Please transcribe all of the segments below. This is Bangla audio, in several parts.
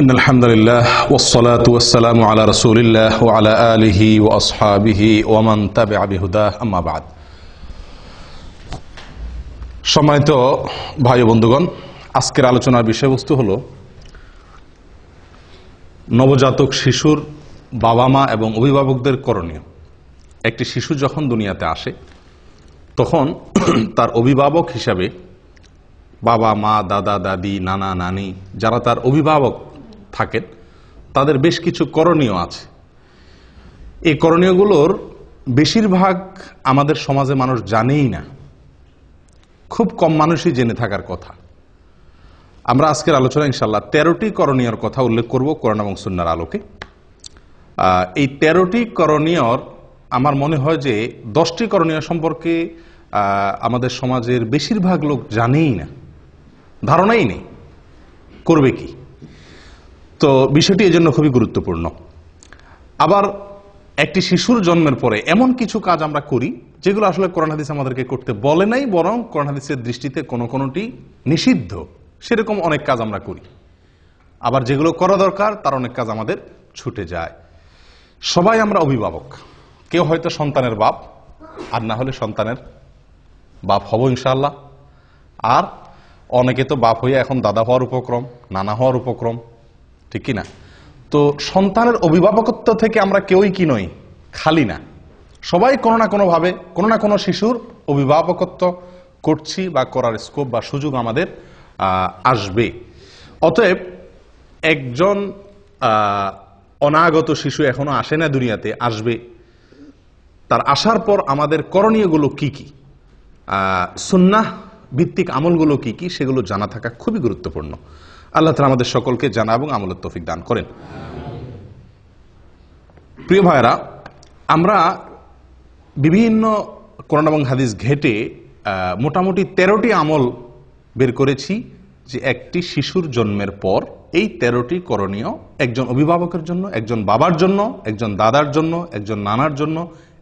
إن الحمد لله والصلاة والسلام على رسول الله وعلى آله وأصحابه ومن تبع بهداه أما بعد সম্মানিত ভাই ও বন্ধুগণ, আজকের আলোচনার বিষয়বস্তু হলো নবজাতক শিশুর বাবা মা এবং অভিভাবকদের করণীয়। একটি শিশু যখন দুনিয়াতে আসে তখন তার অভিভাবক হিসাবে বাবা মা, দাদা দাদি, নানা নানি যারা তার অভিভাবক থাকেন তাদের বেশ কিছু করণীয় আছে। এই করণীয়গুলোর বেশিরভাগ আমাদের সমাজে মানুষ জানেই না, খুব কম মানুষই জেনে থাকার কথা। আমরা আজকের আলোচনা ইনশাআল্লাহ 13টি করণীয়র কথা উল্লেখ করব কোরআন এবং সুন্নাহর আলোকে। এই 13টি করণীয়র আমার মনে হয় যে 10টি করণীয় সম্পর্কে আমাদের সমাজের বেশিরভাগ লোক জানেই না, ধারণাই নেই করবে কি। তো বিষয়টি এজন্য খুবই গুরুত্বপূর্ণ। আবার একটি শিশুর জন্মের পরে এমন কিছু কাজ আমরা করি যেগুলো আসলে কোরআন হাদিস আমাদেরকে করতে বলে নাই, বরং কোরআন হাদিসের দৃষ্টিতে কোনোটি নিষিদ্ধ, সেরকম অনেক কাজ আমরা করি। আবার যেগুলো করা দরকার তার অনেক কাজ আমাদের ছুটে যায়। সবাই আমরা অভিভাবক, কেউ হয়তো সন্তানের বাপ, আর না হলে সন্তানের বাপ হব ইনশাআল্লাহ। আর অনেকে তো বাপ হয়ে এখন দাদা হওয়ার উপক্রম, নানা হওয়ার উপক্রম, ঠিক কি না? তো সন্তানের অভিভাবকত্ব থেকে আমরা কেউই কি নই, খালি না। সবাই কোনো না কোনোভাবে কোনো না কোনো শিশুর অভিভাবকত্ব করছি বা করার স্কোপ বা সুযোগ আমাদের আসবে। অতএব একজন অনাগত শিশু এখনো আসে না দুনিয়াতে, আসবে। তার আসার পর আমাদের করণীয়গুলো কি কি, সুন্নাহ ভিত্তিক আমলগুলো কি কি, সেগুলো জানা থাকা খুবই গুরুত্বপূর্ণ। আল্লাহ তাআলা আমাদের সকলকে জানা এবং আমলের তৌফিক দান করেন। প্রিয় ভাইরা, আমরা বিভিন্ন কোরআন এবং হাদিস ঘেটে মোটামুটি 13টি আমল বের করেছি যে একটি শিশুর জন্মের পর এই 13টি করণীয় একজন অভিভাবকের জন্য, একজন বাবার জন্য, একজন দাদার জন্য, একজন নানার জন্য,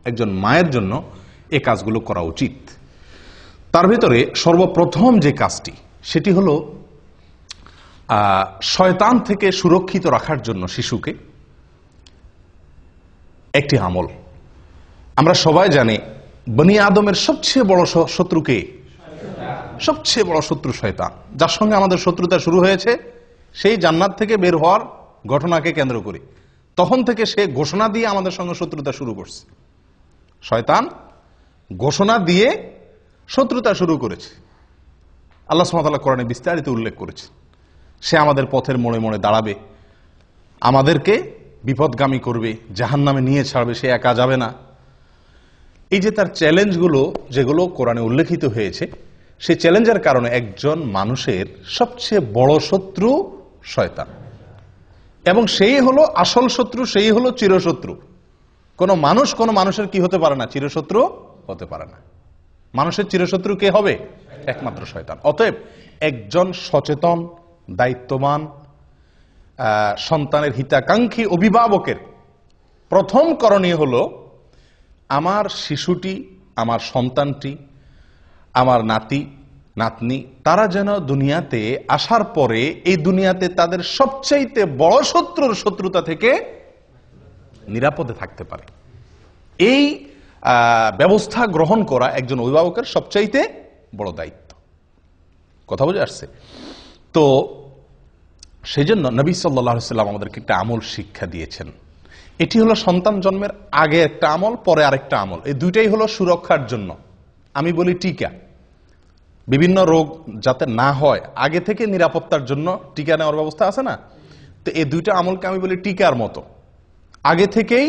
একজন মায়ের জন্য এই কাজগুলো করা উচিত। তার ভিতরে সর্বপ্রথম যে কাজটি, সেটি হলো শয়তান থেকে সুরক্ষিত রাখার জন্য শিশুকে একটি আমল। আমরা সবাই জানি বনি আদমের সবচেয়ে বড় শত্রুকে, সবচেয়ে বড় শত্রু শয়তান। যার সঙ্গে আমাদের শত্রুতা শুরু হয়েছে সেই জান্নাত থেকে বের হওয়ার ঘটনাকে কেন্দ্র করে, তখন থেকে সে ঘোষণা দিয়ে আমাদের সঙ্গে শত্রুতা শুরু করছে। শয়তান ঘোষণা দিয়ে শত্রুতা শুরু করেছে। আল্লাহ সুবহানাহু ওয়া তাআলা কোরআনে বিস্তারিত উল্লেখ করেছে। সে আমাদের পথের মোড়ে মোড়ে দাঁড়াবে, আমাদেরকে বিপদগামী করবে, জাহান্নামে নিয়ে ছাড়বে, সে একা যাবে না। এই যে তার চ্যালেঞ্জগুলো যেগুলো কোরআনে উল্লেখিত হয়েছে, সেই চ্যালেঞ্জের কারণে একজন মানুষের সবচেয়ে বড় শত্রু শয়তান, এবং সেই হলো আসল শত্রু, সেই হলো চিরশত্রু। কোন মানুষের কি হতে পারে না, চিরশত্রু হতে পারে না। মানুষের চিরশত্রু কে হবে? একমাত্র শয়তান। অতএব একজন সচেতন, দায়িত্ববান, সন্তানের হিতাকাঙ্ক্ষী অভিভাবকের প্রথম করণীয় হলো আমার শিশুটি, আমার সন্তানটি, আমার নাতি নাতনি, তারা যেন দুনিয়াতে আসার পরে এই দুনিয়াতে তাদের সবচাইতে বড় শত্রুর শত্রুতা থেকে নিরাপদে থাকতে পারে। এই ব্যবস্থা গ্রহণ করা একজন অভিভাবকের সবচাইতে বড় দায়িত্ব। কথা বুঝে আসছে? তো সেই জন্য নবী সাল্লাল্লাহু আলাইহি ওয়াসাল্লাম আমাদেরকে একটা আমল শিক্ষা দিয়েছেন। এটি হলো সন্তান জন্মের আগে একটা আমল, পরে আরেকটা আমল। এই দুইটাই হলো সুরক্ষার জন্য। আমি বলি টিকা, বিভিন্ন রোগ যাতে না হয় আগে থেকে নিরাপত্তার জন্য টিকা নেওয়ার ব্যবস্থা আছে না? তো এই দুইটা আমলকে আমি বলি টিকার মতো। আগে থেকেই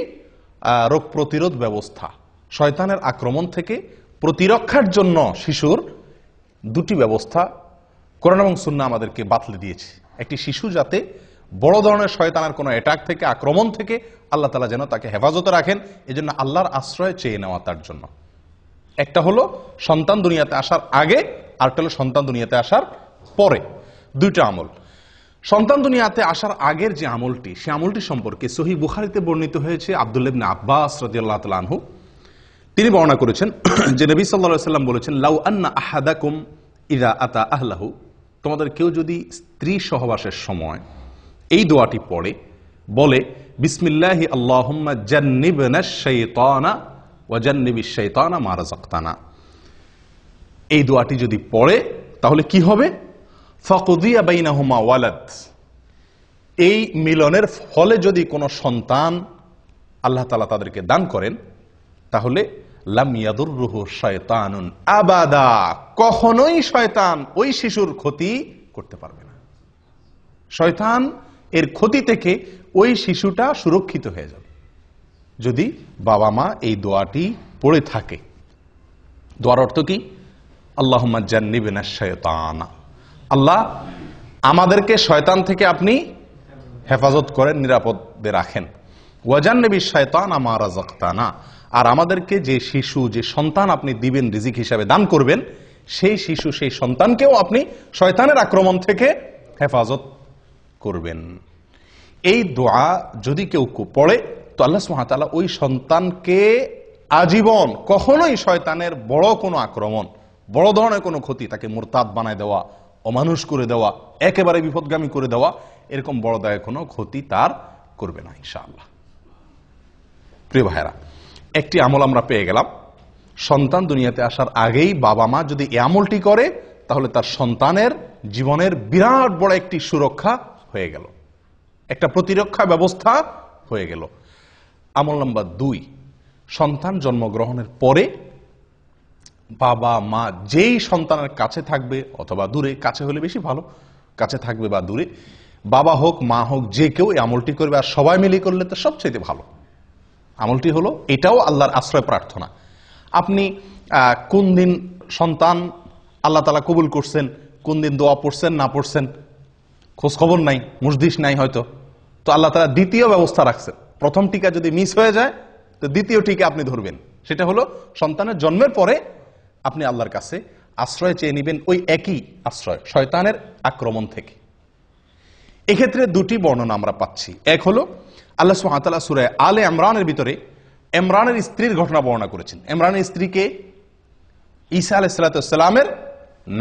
রোগ প্রতিরোধ ব্যবস্থা, শয়তানের আক্রমণ থেকে প্রতিরক্ষার জন্য শিশুর দুটি ব্যবস্থা কোরআন এবং সুন্নাহ আমাদেরকে বাতলে দিয়েছে। একটি শিশু যাতে বড় ধরনের শয়তানের কোনো অ্যাটাক থেকে, আক্রমণ থেকে আল্লাহ তাআলা যেন তাকে হেফাজতে রাখেন, এজন্য আল্লাহর আশ্রয় চেয়ে নেওয়া তার জন্য। একটা হলো সন্তান দুনিয়াতে আসার আগে, আরেকটা হলো সন্তান দুনিয়াতে আসার পরে। দুইটা আমল। সন্তান দুনিয়াতে আসার আগের যে আমলটি, সে আমলটি সম্পর্কে সহিহ বুখারীতে বর্ণিত হয়েছে। আব্দুল্লাহ ইবনে আব্বাস রাদিয়াল্লাহু তাআলা আনহু তিনি বর্ণনা করেছেন যে নবী সাল্লাল্লাহু আলাইহি ওয়াসাল্লাম বলেছেন, লাউ আন্না আহাদাকুম ইযা আতা আহলাহু, তোমাদের কেউ যদি স্ত্রী সহবাসের সময় এই দোয়াটি পড়ে বলে বিসমিল্লাহি আল্লাহুম্মা জান্নিবনাশ শাইতানা ওয়া জান্নিবিশ শাইতানা মা রাযাকতানা। এই দোয়াটি যদি পড়ে তাহলে কি হবে? ফাকুদিয়া বাইনাহুমা ওয়ালাদ, এই মিলনের ফলে যদি কোনো সন্তান আল্লাহ তাআলা তাদেরকে দান করেন তাহলে লাম ইয়াদুররুহু শায়তানুন আবাদা, কখনোই শয়তান ওই শিশুর ক্ষতি করতে পারবে না। শয়তান এর ক্ষতি থেকে ওই শিশুটা সুরক্ষিত হয়ে যাবে যদি বাবা মা এই দোয়াটি পড়ে থাকে। দোয়ার অর্থ কি? আল্লাহুম্মা জান্নিবনাশ শায়তানা, আল্লাহ আমাদেরকে শয়তান থেকে আপনি হেফাজত করেন, নিরাপদে রাখেন। ওয়া জান্নিবিশ শায়তানা মা রাযাকতানা, আর আমাদেরকে যে শিশু, যে সন্তান আপনি দিবেন, রিজিক হিসাবে দান করবেন, সেই শিশু, সেই সন্তানকেও আপনি শয়তানের আক্রমণ থেকে হেফাজত করবেন। এই দোয়া যদি কেউ পড়ে তো আল্লাহ সুবহানাহু ওয়া তাআলা ওই সন্তানকে আজীবন কখনোই শয়তানের বড় কোনো আক্রমণ, বড় ধরনের কোনো ক্ষতি, তাকে মুরতাদ বানায় দেওয়া, অমানুষ করে দেওয়া, একেবারে বিপদগামী করে দেওয়া, এরকম বড় দায় কোনো ক্ষতি তার করবে না ইনশাআল্লাহ। প্রিয় ভাইরা, একটি আমল আমরা পেয়ে গেলাম। সন্তান দুনিয়াতে আসার আগেই বাবা মা যদি এই আমলটি করে তাহলে তার সন্তানের জীবনের বিরাট বড় একটি সুরক্ষা হয়ে গেল, একটা প্রতিরক্ষা ব্যবস্থা হয়ে গেল। আমল নাম্বার 2, সন্তান জন্মগ্রহণের পরে বাবা মা যেই সন্তানের কাছে থাকবে অথবা দূরে, কাছে হলে বেশি ভালো, কাছে থাকবে বা দূরে, বাবা হোক মা হোক যে কেউ এই আমলটি করবে, আর সবাই মিলে করলে তো সবচেয়ে ভালো। আমলটি হলো, এটাও আল্লাহর আশ্রয় প্রার্থনা। আপনি কোন দিন সন্তান আল্লাহ তাআলা কবুল করছেন, কোন দিন দোয়া পড়ছেন না পড়ছেন খোঁজ খবর নাই, মুজদিস নাই হয়তো, তো আল্লাহ তাআলা দ্বিতীয় ব্যবস্থা রাখছেন। প্রথম টিকা যদি মিস হয়ে যায় তো দ্বিতীয় টিকা আপনি ধরবেন। সেটা হলো সন্তানের জন্মের পরে আপনি আল্লাহর কাছে আশ্রয় চেয়ে নেবেন, ওই একই আশ্রয়, শয়তানের আক্রমণ থেকে। এক্ষেত্রে 2টি বর্ণনা আমরা পাচ্ছি। এক হলো আল্লাহ সুবহানাহু ওয়া তাআলা সূরা আলে ইমরানের ভিতরে ইমরানের স্ত্রীর ঘটনা বর্ণনা করেছেন। ইমরানের স্ত্রীকে ঈসা আলাইহিস সালামের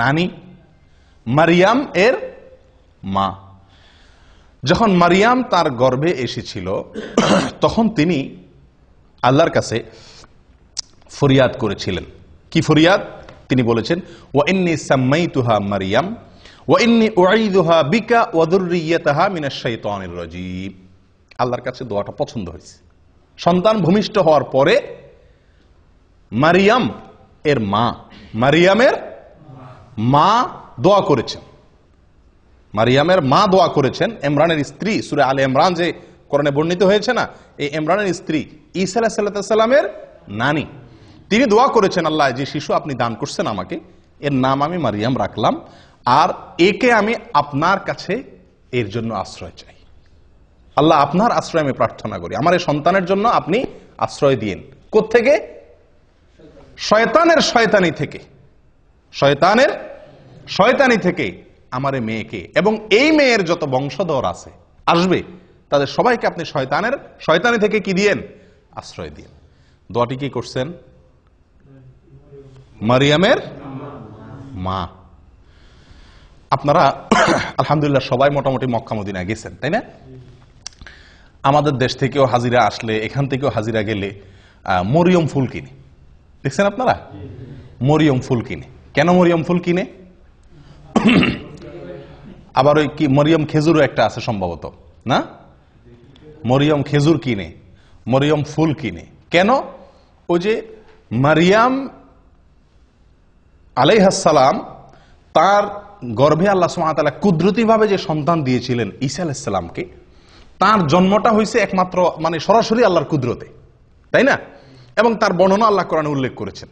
নানি, মারিয়াম এর মা। যখন মারিয়াম তার গর্ভে এসেছিল তখন তিনি আল্লাহর কাছে ফরিয়াদ করেছিলেন। কি ফরিয়াদ? তিনি বলেছেন, ওয়া ইন্নী সাম্মাইতুহা মারিয়াম ওয়া ইন্নী উঈযুহা বিকা ওয়া যুররিয়াতাহা মিনাশ শাইতানির রাজীম। আল্লাহর কাছে দোয়াটা পছন্দ হয়েছে। সন্তান ভূমিষ্ঠ হওয়ার পরে মারিয়ামের মা দোয়া করেছেন। মারিয়ামের মা দোয়া করেছেন, ইমরানের স্ত্রী, সূরা আলে ইমরান যে কোরআনে বর্ণিত হয়েছে না, এই ইমরানের স্ত্রী ঈসা আলাইহিস সালামের নানি, তিনি দোয়া করেছেন, আল্লাহ যে শিশু আপনি দান করছেন আমাকে, এর নাম আমি মারিয়াম রাখলাম, আর একে আমি আপনার কাছে এর জন্য আশ্রয় চাই। আল্লাহ আপনার আশ্রয় আমি প্রার্থনা করি, আমার এই সন্তানের জন্য আপনি আশ্রয় দিয়েন। কোত্থেকে? শয়তানের শয়তানি থেকে, শয়তানের শয়তানি থেকে আমার এই মেয়েকে এবং এই মেয়ের যত বংশধর আছে আসবে তাদের সবাইকে আপনি শয়তানের শয়তানি থেকে কি দিয়েন? আশ্রয় দিয়েন। দোয়াটি কি করছেন? মারিয়ামের মা। আপনারা আলহামদুলিল্লাহ সবাই মোটামুটি মক্কা মদিনা গেছেন, তাই না? আমাদের দেশ থেকেও হাজিরা আসলে, এখান থেকেও হাজিরা গেলে মরিয়ম ফুল কিনে, দেখছেন আপনারা? মরিয়ম ফুল কিনে। কেন মরিয়ম ফুল কিনে? আবার ওই কি মরিয়ম খেজুরও একটা আছে সম্ভবত, না? মরিয়ম খেজুর কিনে, মরিয়ম ফুল কিনে। কেন? ওই যে মারিয়াম আলাইহিস সালাম, তার গর্ভে আল্লাহ সুবহানাহু ওয়া তাআলা কুদরতিভাবে যে সন্তান দিয়েছিলেন ঈসা আলাইহিস সালামকে, তার জন্মটা হয়েছে একমাত্র মানে সরাসরি আল্লাহর কুদরতে, তাই না? এবং তার বর্ণনা আল্লাহ কোরআনে উল্লেখ করেছেন।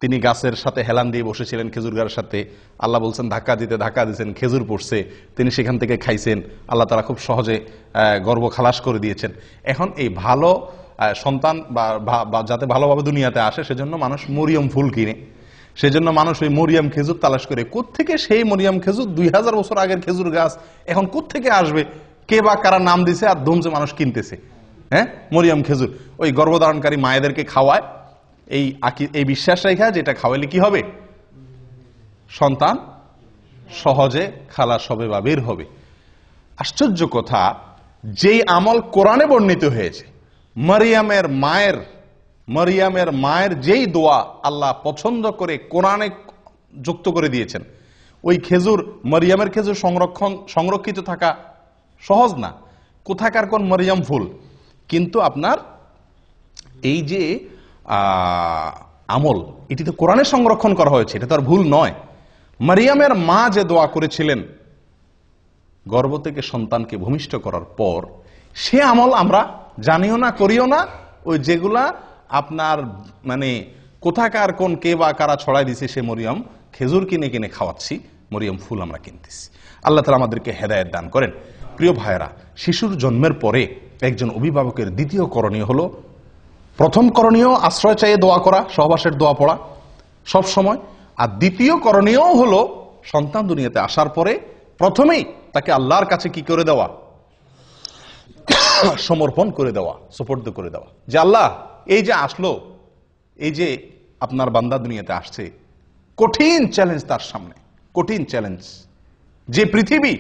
তিনি গাছের সাথে হেলান দিয়ে বসেছিলেন, খেজুর গাছের সাথে। আল্লাহ বলছেন ধাক্কা দিয়েছেন, খেজুর পড়ছে, তিনি সেখান থেকে খাইছেন। আল্লাহ তাআলা খুব সহজে গর্ভ খালাস করে দিয়েছেন। এখন এই ভালো সন্তান বা যাতে ভালোভাবে দুনিয়াতে আসে সেজন্য মানুষ মরিয়ম ফুল কিনে, সেজন্য মানুষ ওই মরিয়ম খেজুর তালাশ করে। কোত্থেকে সেই মরিয়ম খেজুর? 2000 বছর আগের খেজুর গাছ এখন কোত্থেকে আসবে? কে বা কারা নাম দিছে আর ধুমছে মানুষ কিনতেছে। হ্যাঁ, মরিয়ম খেজুর ওই গর্ভধারণকারী মায়েদেরকে খাওয়ায় এই বিশ্বাস রেখা, যেটা খাওয়াইলে কি হবে? সন্তান সহজে খালাস হবে বা বের হবে। আশ্চর্য কথা, যেই আমল কোরআনে বর্ণিত হয়েছে, মারিয়ামের মায়ের যেই দোয়া আল্লাহ পছন্দ করে কোরআনে যুক্ত করে দিয়েছেন, ওই খেজুর, মারিয়ামের খেজুর সংরক্ষিত থাকা সহজ না, কোথাকার কোন মারিয়াম ফুল। কিন্তু আপনার এই যে আমল, এটি তো কোরআনে সংরক্ষণ করা হয়েছে, এটা তো আর ভুল নয়। মারিয়ামের মা যে দোয়া করেছিলেন গর্ভ থেকে সন্তানকে ভূমিষ্ঠ করার পর, সে আমল আমরা জানিও না, করিও না। ওই যেগুলা আপনার মানে কোথাকার কোন কে বা কারা ছড়াই দিছে, সে মরিয়ম খেজুর কিনে কিনে খাওয়াচ্ছি, মরিয়ম ফুল আমরা কিনতেছি। আল্লাহ তাআলা আমাদেরকে হেদায়েত দান করেন। প্রিয় ভাইয়েরা, শিশুর জন্মের পরে একজন অভিভাবকের দ্বিতীয় করণীয় হলো, প্রথম করণীয় আশ্রয় চাইয়ে দোয়া করা, সহবাসের দোয়া পড়া সব সময়। আর দ্বিতীয় করণীয় হলো সন্তান দুনিয়াতে আসার পরে প্রথমেই তাকে আল্লাহর কাছে কি করে দেওয়া, সমর্পণ করে দেওয়া, সুপর্দ করে দেওয়া, যে আল্লাহ এই যে আসলো, এই যে আপনার বান্দা দুনিয়াতে আসছে, কঠিন চ্যালেঞ্জ তার সামনে, কঠিন চ্যালেঞ্জ। যে পৃথিবী,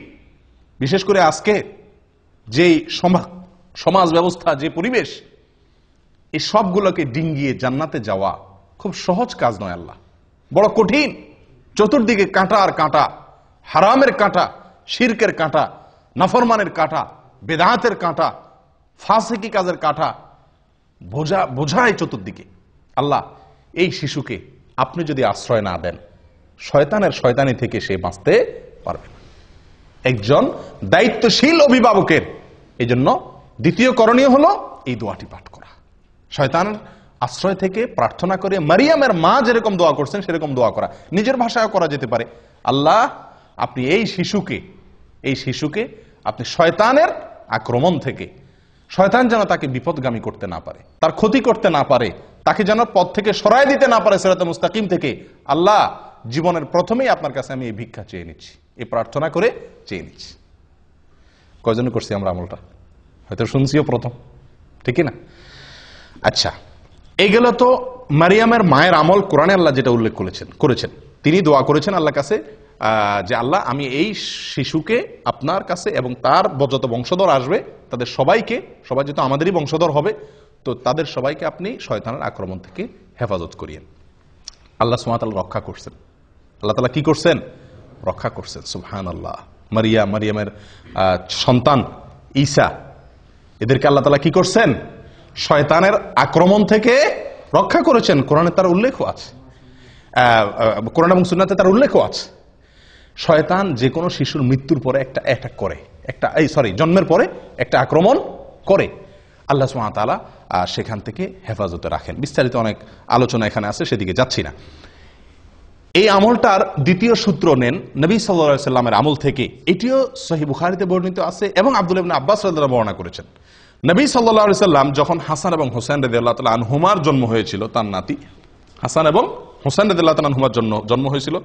বিশেষ করে আজকে যে সমাজ ব্যবস্থা, যে পরিবেশ, এই সবগুলোকে ডিঙ্গিয়ে জান্নাতে যাওয়া খুব সহজ কাজ নয় আল্লাহ, বড় কঠিন। চতুর্দিকে কাঁটা আর কাঁটা, হারামের কাঁটা, শিরকের কাঁটা, নাফরমানের কাঁটা, বেদাতের কাঁটা, ফাসিকি কাজের কাঁটা বোঝায় চতুর্দিকে। আল্লাহ, এই শিশুকে আপনি যদি আশ্রয় না দেন, শয়তানের শয়তানি থেকে সে বাঁচতে পারবে না। একজন দায়িত্বশীল অভিভাবকের এই জন্য দ্বিতীয় করণীয় হলো এই দোয়াটি পাঠ করা, শয়তানের আশ্রয় থেকে প্রার্থনা করে মারিয়ামের মা যেরকম দোয়া করছেন সেরকম দোয়া করা, নিজের ভাষায় করা যেতে পারে। আল্লাহ, আপনি এই শিশুকে আপনি শয়তানের আক্রমণ থেকে, শয়তান যেন তাকে বিপদগামী করতে না পারে, তার ক্ষতি করতে না পারে, তাকে যেন পথ থেকে সরায় দিতে না পারে সিরাতে মুস্তাকিম থেকে। আল্লাহ, জীবনের প্রথমেই আপনার কাছে আমি এই ভিক্ষা চেয়ে নিচ্ছি, এই প্রার্থনা করে চেয়ে নিচ্ছি। কয়জন করছি আমরা আমলটা? হয়তো শুনছিও প্রথম, ঠিক না? আচ্ছা, এইগুলো তো মারিয়ামের মায়ের আমল। কোরআনে আল্লাহ যেটা উল্লেখ করেছেন, তিনি দোয়া করেছেন আল্লাহর কাছে যে আল্লাহ, আমি এই শিশুকে আপনার কাছে এবং তার যত বংশধর আসবে তাদের সবাই যেহেতু আমাদেরই বংশধর হবে, তো তাদের সবাইকে আপনি শয়তানের আক্রমণ থেকে হেফাজত করিয়েন। আল্লাহ সুবহানাহু ওয়া তাআলা রক্ষা করছেন। আল্লাহ তাআলা কি করছেন? রক্ষা করছেন। সুবহানাল্লাহ। মারিয়ামের সন্তান ঈসা, এদেরকে আল্লাহ তাআলা কি করছেন? শয়তানের আক্রমণ থেকে রক্ষা করেছেন। কোরআনে তার উল্লেখও আছে, কোরআন এবং সুন্নাতে তার উল্লেখও আছে। শয়তান যে কোনো শিশুর মৃত্যুর পরে একটা অ্যাটাক করে, জন্মের পরে একটা আক্রমণ করে। আল্লাহ সুবহানাহু ওয়া তাআলা সেখান থেকে হেফাজতে রাখেন। বিস্তারিত অনেক আলোচনা এখানে আছে, সেদিকে যাচ্ছি না। এই আমলটার দ্বিতীয় সূত্র নেন নবী সাল্লাল্লাহু আলাইহি সাল্লামের আমল থেকে। এটিও সহিহ বুখারীতে বর্ণিত আছে এবং আব্দুল্লাহ ইবনে আব্বাস রাদিয়াল্লাহু আনহু বর্ণনা করেছেন। নবী সাল্লাল্লাহু আলাইহি সাল্লাম যখন হাসান এবং হোসেন রাদিয়াল্লাহু তাআলা আনহুমার জন্ম হয়েছিল, তার নাতি হাসান এবং হোসেন রাদিয়াল্লাহু তাআলা আনহুমার জন্ম হয়েছিল,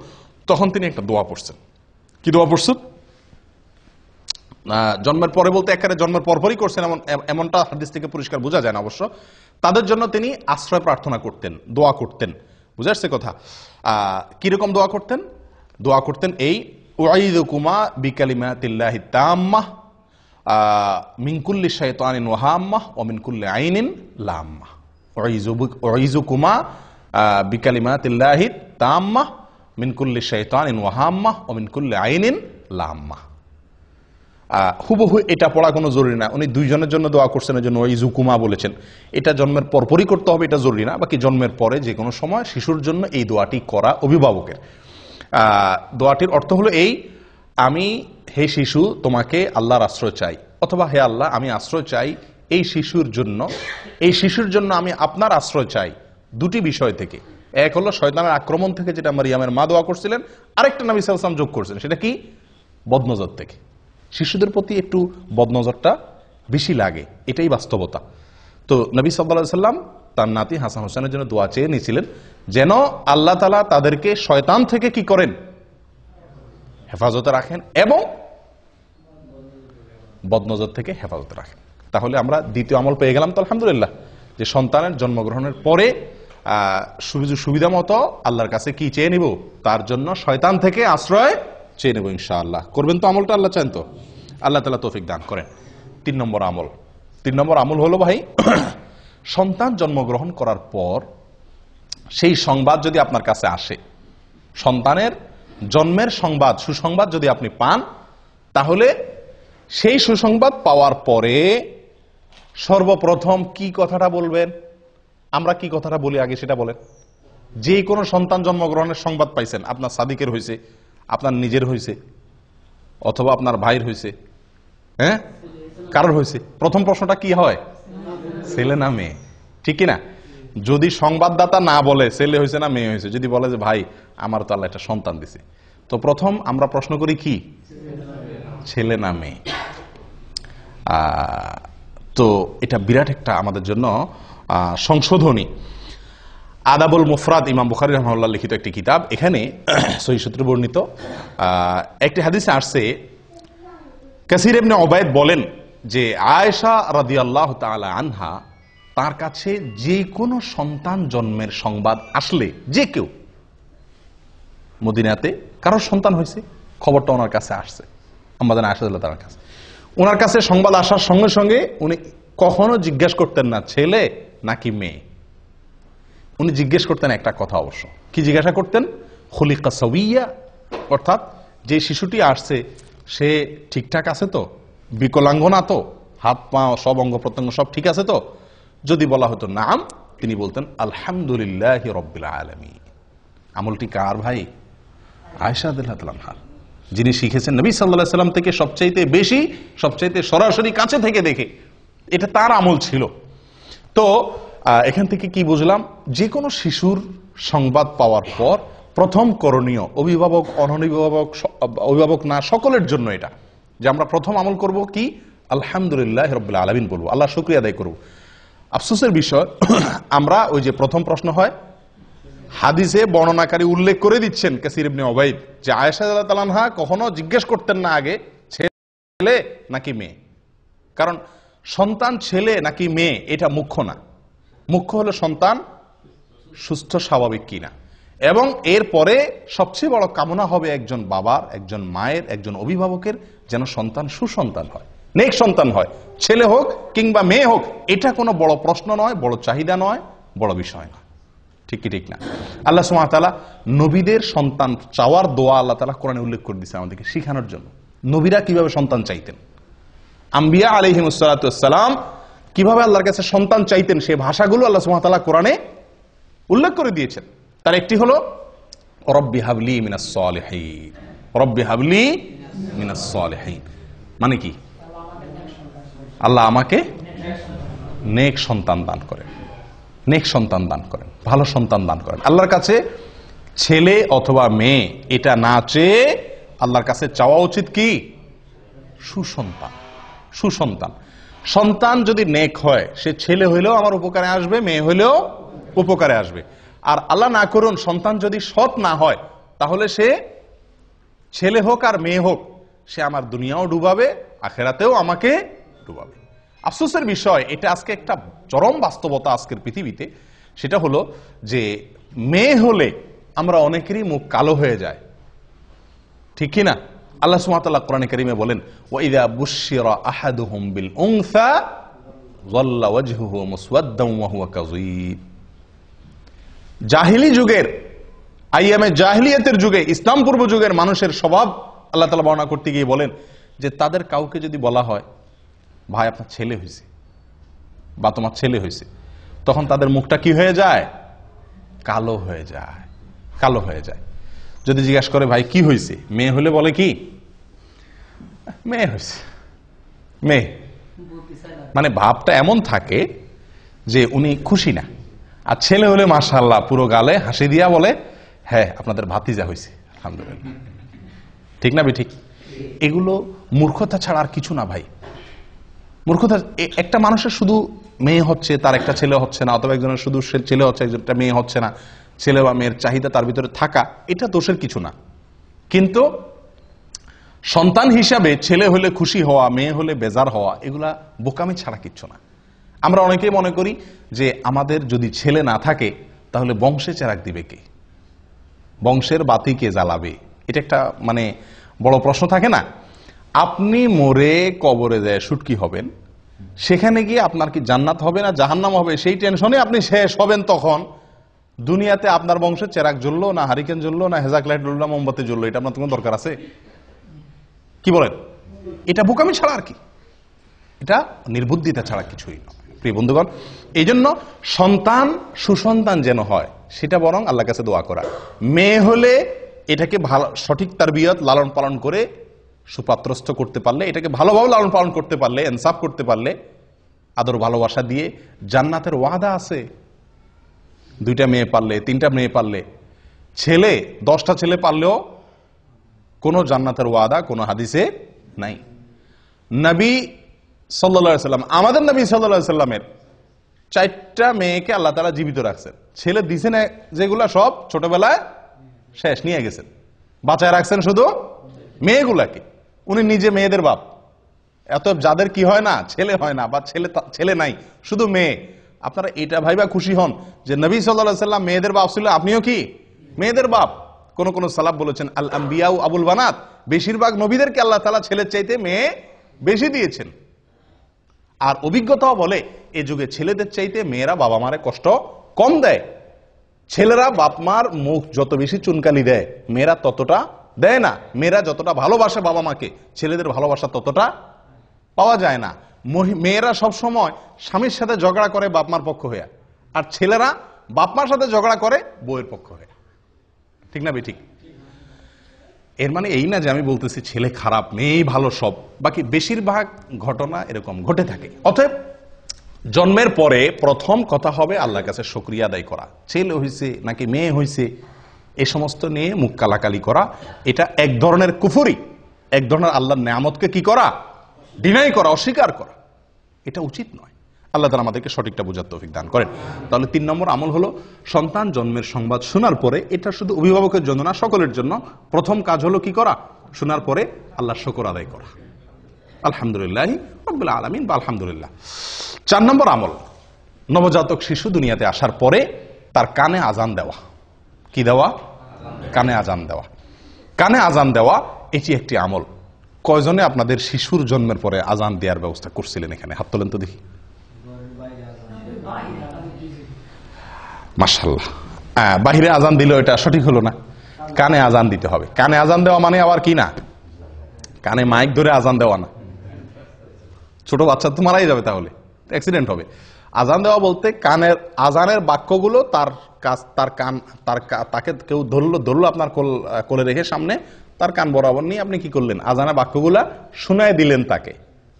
তখন তিনি একটা দোয়া পড়ছেন। কি দোয়া পড়ছেন? জন্মের পরে বলতে একেবারে জন্মের পরপরই করছেন এমনটা হাদিস থেকে পরিষ্কার বোঝা যায় না অবশ্য। তাদের জন্য তিনি আশ্রয় প্রার্থনা করতেন, দোয়া করতেন। বুঝা আসছে কথা? কিরকম দোয়া করতেন? দোয়া করতেন এই, উআইযুকুমা বিকালিমাতিল্লাহি তাম্মাহ মিন কুল্লি শাইতানিন ওয়া হাম্মাহ ওয়া মিন কুল্লি আইনিন লাম্মাহ। উআইযুকুমা বিকালিমাতিল্লাহি তাম্মাহ মিন কুল্লি শাইতানিন ওয়া হাম্মাহ ওয়া মিন কুল্লি আইনিন লাম্মাহ। হুবহু এটা পড়া কোনো জরুরি না, উনি দুইজনের জন্য দোয়া করছেন, এই জন্য ওয়াইযুকুমা বলেছেন। এটা জন্মের পরপরই করতে হবে, এটা জরুরি না। বাকি জন্মের পরে যে কোনো সময় শিশুর জন্য এই দোয়াটি করা অভিভাবকের। দোয়াটির অর্থ হলো এই, আমি হে শিশু তোমাকে আল্লাহর আশ্রয় চাই, অথবা হে আল্লাহ আমি আশ্রয় চাই এই শিশুর জন্য আমি আপনার আশ্রয় চাই দুটি বিষয় থেকে। এক হলো শয়তানের আক্রমণ থেকে, যেটা মারিয়ামের মা দোয়া করছিলেন। আরেকটা নবী সাল্লাল্লাহু আলাইহি ওয়াসাল্লাম যোগ করছেন, সেটা কি? বদনজর থেকে। শিশুদের প্রতি একটু বদনজরটা বেশি লাগে, এটাই বাস্তবতা। তো নবী সাল্লাল্লাহু আলাইহি ওয়াসাল্লাম তার নাতি হাসান হোসেনের জন্য দোয়া চেয়ে নিয়েছিলেন, যেন আল্লাহ তাআলা তাদেরকে শয়তান থেকে কি করেন? হেফাজতে রাখেন এবং বদনজর থেকে হেফাজতে রাখেন। তাহলে আমরা দ্বিতীয় আমল পেয়ে গেলাম তো আলহামদুলিল্লাহ, যে সন্তানের জন্মগ্রহণের পরে সুবিধা মতো আল্লাহর কাছে কি চেয়ে নিব? তার জন্য শয়তান থেকে আশ্রয় চেয়ে নেব ইনশাআল্লাহ। করবেন তো আমলটা? আল্লাহ চান তো? আল্লাহ তাআলা তৌফিক দান করেন। 3 নম্বর আমল হলো ভাই, সন্তান জন্মগ্রহণ করার পর সেই সংবাদ যদি আপনার কাছে আসে, সন্তানের জন্মের সংবাদ, সুসংবাদ যদি আপনি পান, তাহলে সেই সুসংবাদ পাওয়ার পরে সর্বপ্রথম কি কথাটা বলবেন? আমরা কি কথাটা বলি আগে সেটা বলেন। যে কোনো সন্তান জন্মগ্রহণের সংবাদ পাইছেন, আপনার সাদিকের হয়েছে, আপনার নিজের হয়েছে, অথবা আপনার ভাইয়ের হয়েছে, হ্যাঁ, কারোর হয়েছে, প্রথম প্রশ্নটা কি হয়? ছেলে না মেয়ে? ঠিক কিনা? যদি সংবাদদাতা না বলে ছেলে হয়েছে না মেয়ে হয়েছে, যদি বলে যে ভাই আমার তো আল্লাহ একটা সন্তান দিছে, তো প্রথম আমরা প্রশ্ন করি কি, ছেলে না মেয়ে? তো এটা বিরাট একটা আমাদের জন্য সংশোধনী। আদাবুল মুফরাদ, ইমাম বুখারী রাহিমাহুল্লাহ লিখিত একটি কিতাব, এখানে সহিহ সূত্রে বর্ণিত একটি হাদিসে আসছে, কাসির ইবনে উবাইদ বলেন যে আয়েশা রাদিয়াল্লাহু তাআলা আনহা, তার কাছে যে কোনো সন্তান জন্মের সংবাদ আসলে, যে কেউ মদিনাতে কারোর সন্তান হয়েছে, খবরটা ওনার কাছে আসছে, আমাদের আয়েশা রাদিয়াল্লাহু তাআলার কাছে, ওনার কাছে সংবাদ আসার সঙ্গে সঙ্গে উনি কখনো জিজ্ঞেস করতেন না ছেলে নাকি মেয়ে। উনি জিজ্ঞেস করতেন একটা কথা, অবশ্য কি জিজ্ঞাসা করতেন? খুলিকা সাওয়িয়া, অর্থাৎ যে শিশুটি আসছে সে ঠিকঠাক আছে তো, বিকলাঙ্গ না তো, হাত পা সব অঙ্গ প্রত্যঙ্গ সব ঠিক আছে তো? যদি বলা হতো নাম, তিনি বলতেন আলহামদুলিল্লাহি রাব্বিল আলামিন। আমলটি কার ভাই? আয়েশা রাদিয়াল্লাহু তাআলা আনহা, যিনি শিখেছেন নবী সাল্লাল্লাহু আলাইহি সাল্লাম থেকে সবচাইতে বেশি, সবচাইতে সরাসরি কাছে থেকে দেখে, এটা তার আমল ছিল। তো এখান থেকে কি বুঝলাম? যে কোনো শিশুর সংবাদ পাওয়ার পর প্রথম করণীয়, অভিভাবক অনভিভাবক, অভিভাবক না সকলের জন্য এটা, যে আমরা প্রথম আমল করব কি, আলহামদুলিল্লাহ রাব্বিল আলামিন বলবো, আল্লাহ শুকরিয়া আদায় করব। আফসোসের বিষয়, আমরা ওই যে প্রথম প্রশ্ন হয়, হাদিসে বর্ণনাকারী উল্লেখ করে দিচ্ছেন কাসির ইবনে উবাইদ, যে আয়েশা রাদিয়াল্লাহু তাআলা আনহা কখনো জিজ্ঞেস করতেন না আগে ছেলে নাকি মেয়ে। কারণ সন্তান ছেলে নাকি মেয়ে এটা মুখ্য না, মুখ্য হলো সন্তান সুস্থ স্বাভাবিক কিনা, এবং এরপরে সবচেয়ে বড় কামনা হবে একজন বাবার, একজন মায়ের, একজন অভিভাবকের যেন সন্তান সুসন্তান হয়, নেক সন্তান হয়, ছেলে হোক কিংবা মেয়ে হোক। এটা কোনো বড় প্রশ্ন নয়, বড় চাহিদা নয়, বড় বিষয় নয়। ঠিক কি ঠিক না? আল্লাহ সুবহানাহু ওয়া তাআলা নবীদের সন্তান চাওয়ার দোয়া আল্লাহ তাআলা কোরআনে উল্লেখ করে দিয়েছে আমাদেরকে শেখানোর জন্য। নবীরা কিভাবে সন্তান চাইতেন, আম্বিয়া আলাইহিমুস সালাতু ওয়াস সালাম কিভাবে আল্লাহর কাছে সন্তান চাইতেন, সেই ভাষাগুলো আল্লাহ সুবহানাহু ওয়া তাআলা কোরআনে উল্লেখ করে দিয়েছেন। তার একটি হলো রব্বি হাবলি মিনাস সালিহিন, রব্বি হাবলি মিনাস সালিহিন, মানে কি? আল্লাহ আমাকে নেক সন্তান দান করেন, নেক সন্তান দান করেন, ভালো সন্তান দান করেন। আল্লাহর কাছে ছেলে অথবা মেয়ে এটা না চেয়ে আল্লাহর কাছে চাওয়া উচিত কি? সুসন্তান, সুসন্তান। সন্তান যদি নেক হয়, সে ছেলে হইলেও আমার উপকারে আসবে, মেয়ে হইলেও উপকারে আসবে। আর আল্লাহ না করুন সন্তান যদি সৎ না হয়, তাহলে সে ছেলে হোক আর মেয়ে হোক, সে আমার দুনিয়াও ডুবাবে, আখেরাতেও আমাকে ডুবাবে। আফসোসের বিষয়, এটা আজকে একটা চরম বাস্তবতা আজকের পৃথিবীতে। সেটা হলো যে মেয়ে হলে আমরা অনেকেরই মুখ কালো হয়ে যায়, ঠিক কি না? আল্লাহ সুবহানাহু ওয়া তাআলা কোরআনে কারীমে বলেন, ওয়া ইযা বুশশিরা আহাদুহুম বিল উনসা যাল্লা ওয়াজহুহু মুসওয়াদ্দান ওয়া হুয়া কাযীব। জাহিলি যুগের, আইয়ামে জাহিলিয়াতের যুগে, ইসলাম পূর্ব যুগের মানুষের স্বভাব আল্লাহ তাআলা বর্ণনা করতে গিয়ে বলেন যে তাদের কাউকে যদি বলা হয় ভাই আপনার ছেলে হয়েছে বা তোমার ছেলে হয়েছে, তখন তাদের মুখটা কি হয়ে যায়? কালো হয়ে যায়, কালো হয়ে যায়। যদি জিজ্ঞাসা করে ভাই কি হয়েছে, মেয়ে হলে বলে কি? মেয়ে হয়েছে, মেয়ে। মানে ভাবটা এমন থাকে যে উনি খুশি না। আর ছেলে হলে মাশাআল্লাহ পুরো গালে হাসি দিয়া বলে হ্যাঁ আপনাদের ভাতিজা হয়েছে, আলহামদুলিল্লাহ। ঠিক না ঠিক? এগুলো মূর্খতা ছাড়া আর কিছু না ভাই, মূর্খতা। একটা মানুষের শুধু মেয়ে হচ্ছে, তার একটা ছেলে হচ্ছে না, অথবা একজনের শুধু ছেলে হচ্ছে, একজনটা মেয়ে হচ্ছে না, ছেলে বা মেয়ের চাহিদা তার ভিতরে থাকা, এটা দোষের কিছু না। কিন্তু সন্তান হিসাবে ছেলে হলে খুশি হওয়া, মেয়ে হলে বেজার হওয়া, এগুলা বোকামি ছাড়া কিচ্ছু না। আমরা অনেকেই মনে করি যে আমাদের যদি ছেলে না থাকে তাহলে বংশে চেরাগ দিবে কে, বংশের বাতি কে জ্বালাবে, এটা একটা মানে বড় প্রশ্ন থাকে না। আপনি মরে কবরে যায় শুটকি হবেন, সেখানে গিয়ে আপনার কি জান্নাত হবে না জাহান্নাম হবে সেই টেনশনে আপনি শেষ হবেন, তখন দুনিয়াতে আপনার বংশের চেরাগ জ্বললো না, হারিকেন জ্বললো না, হেজাক লাইট জ্বললো না, মোমবাতি জ্বললো, এটা আপনার কোনো দরকার আছে? কি বলেন? এটা বোকামি ছাড়া আর কি, এটা নির্বুদ্ধিতা ছাড়া কিছুই নয় প্রিয় বন্ধুগণ। এই জন্য সন্তান সুসন্তান যেন হয় সেটা বরং আল্লাহর কাছে দোয়া করা। মেয়ে হলে এটাকে ভালো সঠিক তারবিয়ত লালন পালন করে সুপাত্রস্থ করতে পারলে, এটাকে ভালোভাবে লালন পালন করতে পারলে, ইনসাফ করতে পারলে, আদর ভালোবাসা দিয়ে জান্নাতের ওয়াদা আছে। 2টা মেয়ে পারলে, 3টা মেয়ে পারলে, ছেলে 10টা ছেলে পারলেও কোনো জান্নাতের ওয়াদা কোনো হাদিসে নাই। নবী সাল্লাল্লাহু আলাইহি সাল্লাম, আমাদের নবী সাল্লাল্লাহু আলাইহি সাল্লামের 4টা মেয়েকে আল্লাহ তাআলা জীবিত রাখছেন। ছেলে দিছেন যেগুলা সব ছোটবেলায় শেষ নিয়ে গেছেন, বাঁচায় রাখছেন শুধু মেয়েগুলাকে। উনি নিজে মেয়েদের বাপ। এত যাদের কি হয় না, ছেলে হয় না বা ছেলে নাই, শুধু মেয়ে, আপনারা এটা ভাইবা খুশি হন যে নবী সাল্লাল্লাহু আলাইহি সাল্লাম মেয়েদের বাপ ছিল, আপনিও কি মেয়েদের বাপ। কোন কোন সালাফ বলেছেন আল আম্বিয়া আবুল বানাত, বেশিরভাগ নবীদেরকে আল্লাহ তাআলা ছেলের চাইতে মেয়ে বেশি দিয়েছেন। আর অভিজ্ঞতাও বলে এ যুগে ছেলেদের চাইতে মেয়েরা বাবা মারে কষ্ট কম দেয়। ছেলেরা বাপ মার মুখ যত বেশি চুনকালি দেয়, মেয়েরা ততটা দেয় না। মেয়েরা যতটা ভালোবাসে বাবা মাকে, ছেলেদের ভালোবাসা ততটা পাওয়া যায় না। মেয়েরা সব সময় স্বামীর সাথে ঝগড়া করে বাপ মার পক্ষ হয়ে, আর ছেলেরা বাপ মার সাথে ঝগড়া করে বউয়ের পক্ষ হয়ে। ঠিক না ঠিক? এর মানে এই না যে আমি বলতেছি ছেলে খারাপ মেয়েই ভালো সব, বাকি বেশিরভাগ ঘটনা এরকম ঘটে থাকে। অতএব জন্মের পরে প্রথম কথা হবে আল্লাহর কাছে শুকরিয়া আদায় করা। ছেলে হইছে নাকি মেয়ে হইছে এ সমস্ত নিয়ে মুখ কালাকালি করা, এটা এক ধরনের কুফরি, এক ধরনের আল্লাহর নেয়ামতকে কি করা, ডিনাই করা, অস্বীকার করা। এটা উচিত নয়। আল্লাহ তাআলা আমাদেরকে সঠিকটা বোঝার তৌফিক দান করেন। তাহলে 3 নম্বর আমল হলো সন্তান জন্মের সংবাদ শোনার পরে, এটা শুধু অভিভাবকের জন্য না, সকলের জন্য প্রথম কাজ হলো কি করা, শোনার পরে আল্লাহর শুকর আদায় করা, আলহামদুলিল্লাহ রাব্বিল আলামিন বা আলহামদুলিল্লাহ। 4 নম্বর আমল, নবজাতক শিশু দুনিয়াতে আসার পরে তার কানে আজান দেওয়া। কি দেওয়া? কানে আজান দেওয়া। কানে আজান দেওয়া এটি একটি আমল। কয়জনে আপনাদের শিশুর জন্মের পরে আজান দেওয়ার ব্যবস্থা করছিলেন? এখানে হাত তোলেন তো দেখি। মাশাআল্লাহ। বাহিরে আজান দিলে এটা সঠিক হলো না, কানে আজান দিতে হবে। কানে আজান দেওয়া মানে আবার কি না, কানে মাইক ধরে আজান দেওয়া না। ছোট বাচ্চা তো মারাই যাবে, তাহলে অ্যাক্সিডেন্ট হবে। আজান দেওয়া বলতে কানের আজানের বাক্যগুলো তাকে কেউ ধরলো আপনার কোলে রেখে সামনে, তার কান বরাবর নিয়ে আপনি কি করলেন, আজানের বাক্যগুলা শুনায় দিলেন তাকে।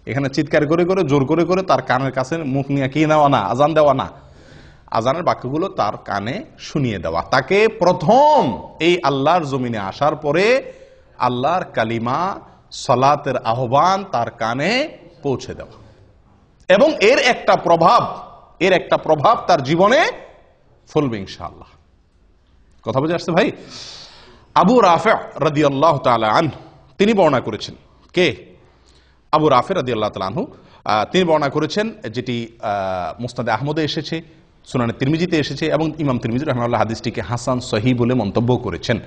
এখানে চিৎকার করে করে জোর করে করে তার কানের কাছে মুখ নিয়ে কি নেওয়া না, আজান দেওয়া না। আজানের বাক্যগুলো তার কানে শুনিয়ে দেওয়া। তাকে প্রথম এই আল্লাহর জমিনে আসার পরে আল্লাহর কালিমা, সালাতের আহ্বান তার কানে পৌঁছে দেওয়া, এবং এর একটা প্রভাব তার জীবনে ফলবে ইনশাআল্লাহ। কথা বুঝে আসছে ভাই? আবু রাফি রাদিয়াল্লাহু তাআলা আনহু তিনি বর্ণনা করেছেন। কে? আবু রাফি রাদিয়াল্লাহু তাআলা আনহু তিনি বর্ণনা করেছেন, যেটি মুসনাদে আহমদে এসেছে, সুনানে তিরমিজিতে এসেছে, এবং ইমাম তিরমিজি রাহিমাহুল্লাহ হাদিসটিকে হাসান সহিহ বলে মন্তব্য করেছেন।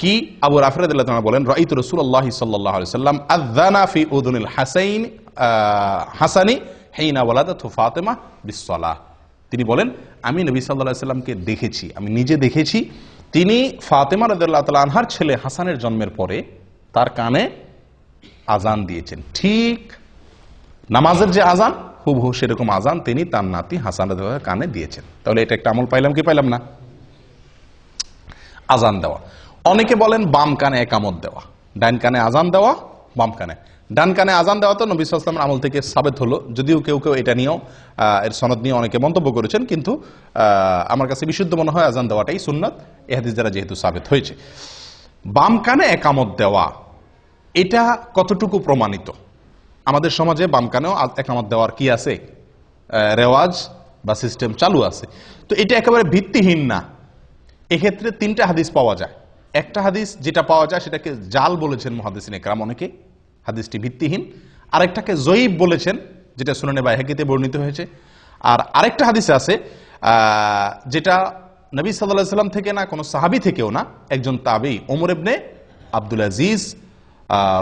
কি আবু রাফি রাদিয়াল্লাহু তাআলা বলেন, রাআইতু রাসূলুল্লাহ সাল্লাল্লাহু আলাইহি ওয়াসাল্লাম আযানা ফি উযুনিল হাসানি হিনা ওয়ালাদাতহু ফাতিমা বিসসালাহ। তিনি বলেন আমি নবী সাল্লাল্লাহু আলাইহি ওয়াসাল্লামকে দেখেছি, আমি নিজে দেখেছি, তিনি ফাতিমা রাদিয়াল্লাহু তাআলা আনহার ছেলে হাসানের জন্মের পরে তার কানে আজান দিয়েছেন। ঠিক নামাজের যে আজান হুবহু সেরকম আজান তিনি তার নাতি হাসান রাদিয়াল্লাহু তাআলার কানে দিয়েছেন। তাহলে এটা একটা আমল পাইলাম কি পাইলাম না? আজান দেওয়া। অনেকে বলেন বাম কানে একামত দেওয়া, ডান কানে আজান দেওয়া, বাম কানে। ডান কানে আজান দেওয়া তো নবী সাল্লাল্লাহু আলাইহি ওয়াসাল্লামের আমল থেকে সাবেত হলো, যদিও কেউ কেউ এটা নিয়েও এর সনদ নিয়ে অনেকে মন্তব্য করেছেন, কিন্তু আমার কাছে বিশুদ্ধ মনে হয় আজান দেওয়াটাই সুন্নাত, এই হাদিস দ্বারা যেহেতু সাবেত হয়েছে। বাম কানে একামত দেওয়া এটা কতটুকু প্রমাণিত? আমাদের সমাজে বাম কানেও একামত দেওয়ার কি আছে, রেওয়াজ বা সিস্টেম চালু আছে। তো এটা একেবারে ভিত্তিহীন না। এক্ষেত্রে 3টা হাদিস পাওয়া যায়। একটা হাদিস যেটা পাওয়া যায় সেটাকে জাল বলেছেন মুহাদ্দিসিনে কেরাম অনেকে, হাদিসটি ভিত্তিহীন। আরেকটাকে জয়ীব বলেছেন, যেটা সুনানে বাইহাকিতে বর্ণিত হয়েছে। আর আরেকটা হাদিস আছে যেটা নবী সাল্লাল্লাহু আলাইহি ওয়াসাল্লাম থেকে না, কোনো সাহাবী থেকেও না, একজন তাবী ওমর ইবনে আব্দুল আজিজ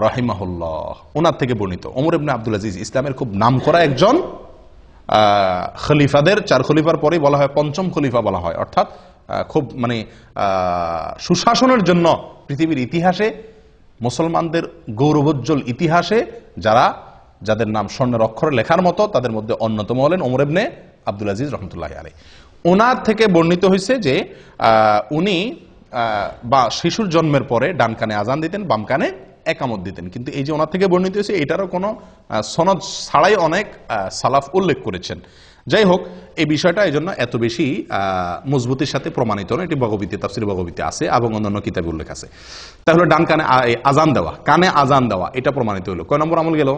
রাহিমাহুল্লাহ, ওনার থেকে বর্ণিত। ওমর ইবনে আব্দুল আজিজ ইসলামের খুব নামকরা একজন খলিফাদের, 4 খলিফার পরেই বলা হয় পঞ্চম খলিফা বলা হয়, অর্থাৎ খুব মানে সুশাসনের জন্য পৃথিবীর ইতিহাসে, মুসলমানদের গৌরবোজ্জ্বল ইতিহাসে যাদের নাম স্বর্ণের অক্ষরে লেখার মতো, তাদের মধ্যে অন্যতম হলেন ওমর ইবনে আব্দুল আজিজ রহমতুল্লাহি আলাইহি। ওনার থেকে বর্ণিত হয়েছে যে উনি বা শিশুর জন্মের পরে ডান কানে আজান দিতেন, বাম কানে একামত দিতেন। কিন্তু এই যে ওনার থেকে বর্ণিত হয়েছে, এটারও কোনো সনদ ছাড়াই অনেক সালাফ উল্লেখ করেছেন। যাই হোক, এই বিষয়টা এই জন্য এত বেশি মজবুতির সাথে প্রমাণিত নয়। এটি বগবীতে, তাফসীর বগবীতে আছে এবং অন্যান্য কিতাবে উল্লেখ আছে। তাহলে ডান কানে আজান দেওয়া, কানে আজান দেওয়া, এটা প্রমাণিত হলো। কয় নম্বর আমল গেল?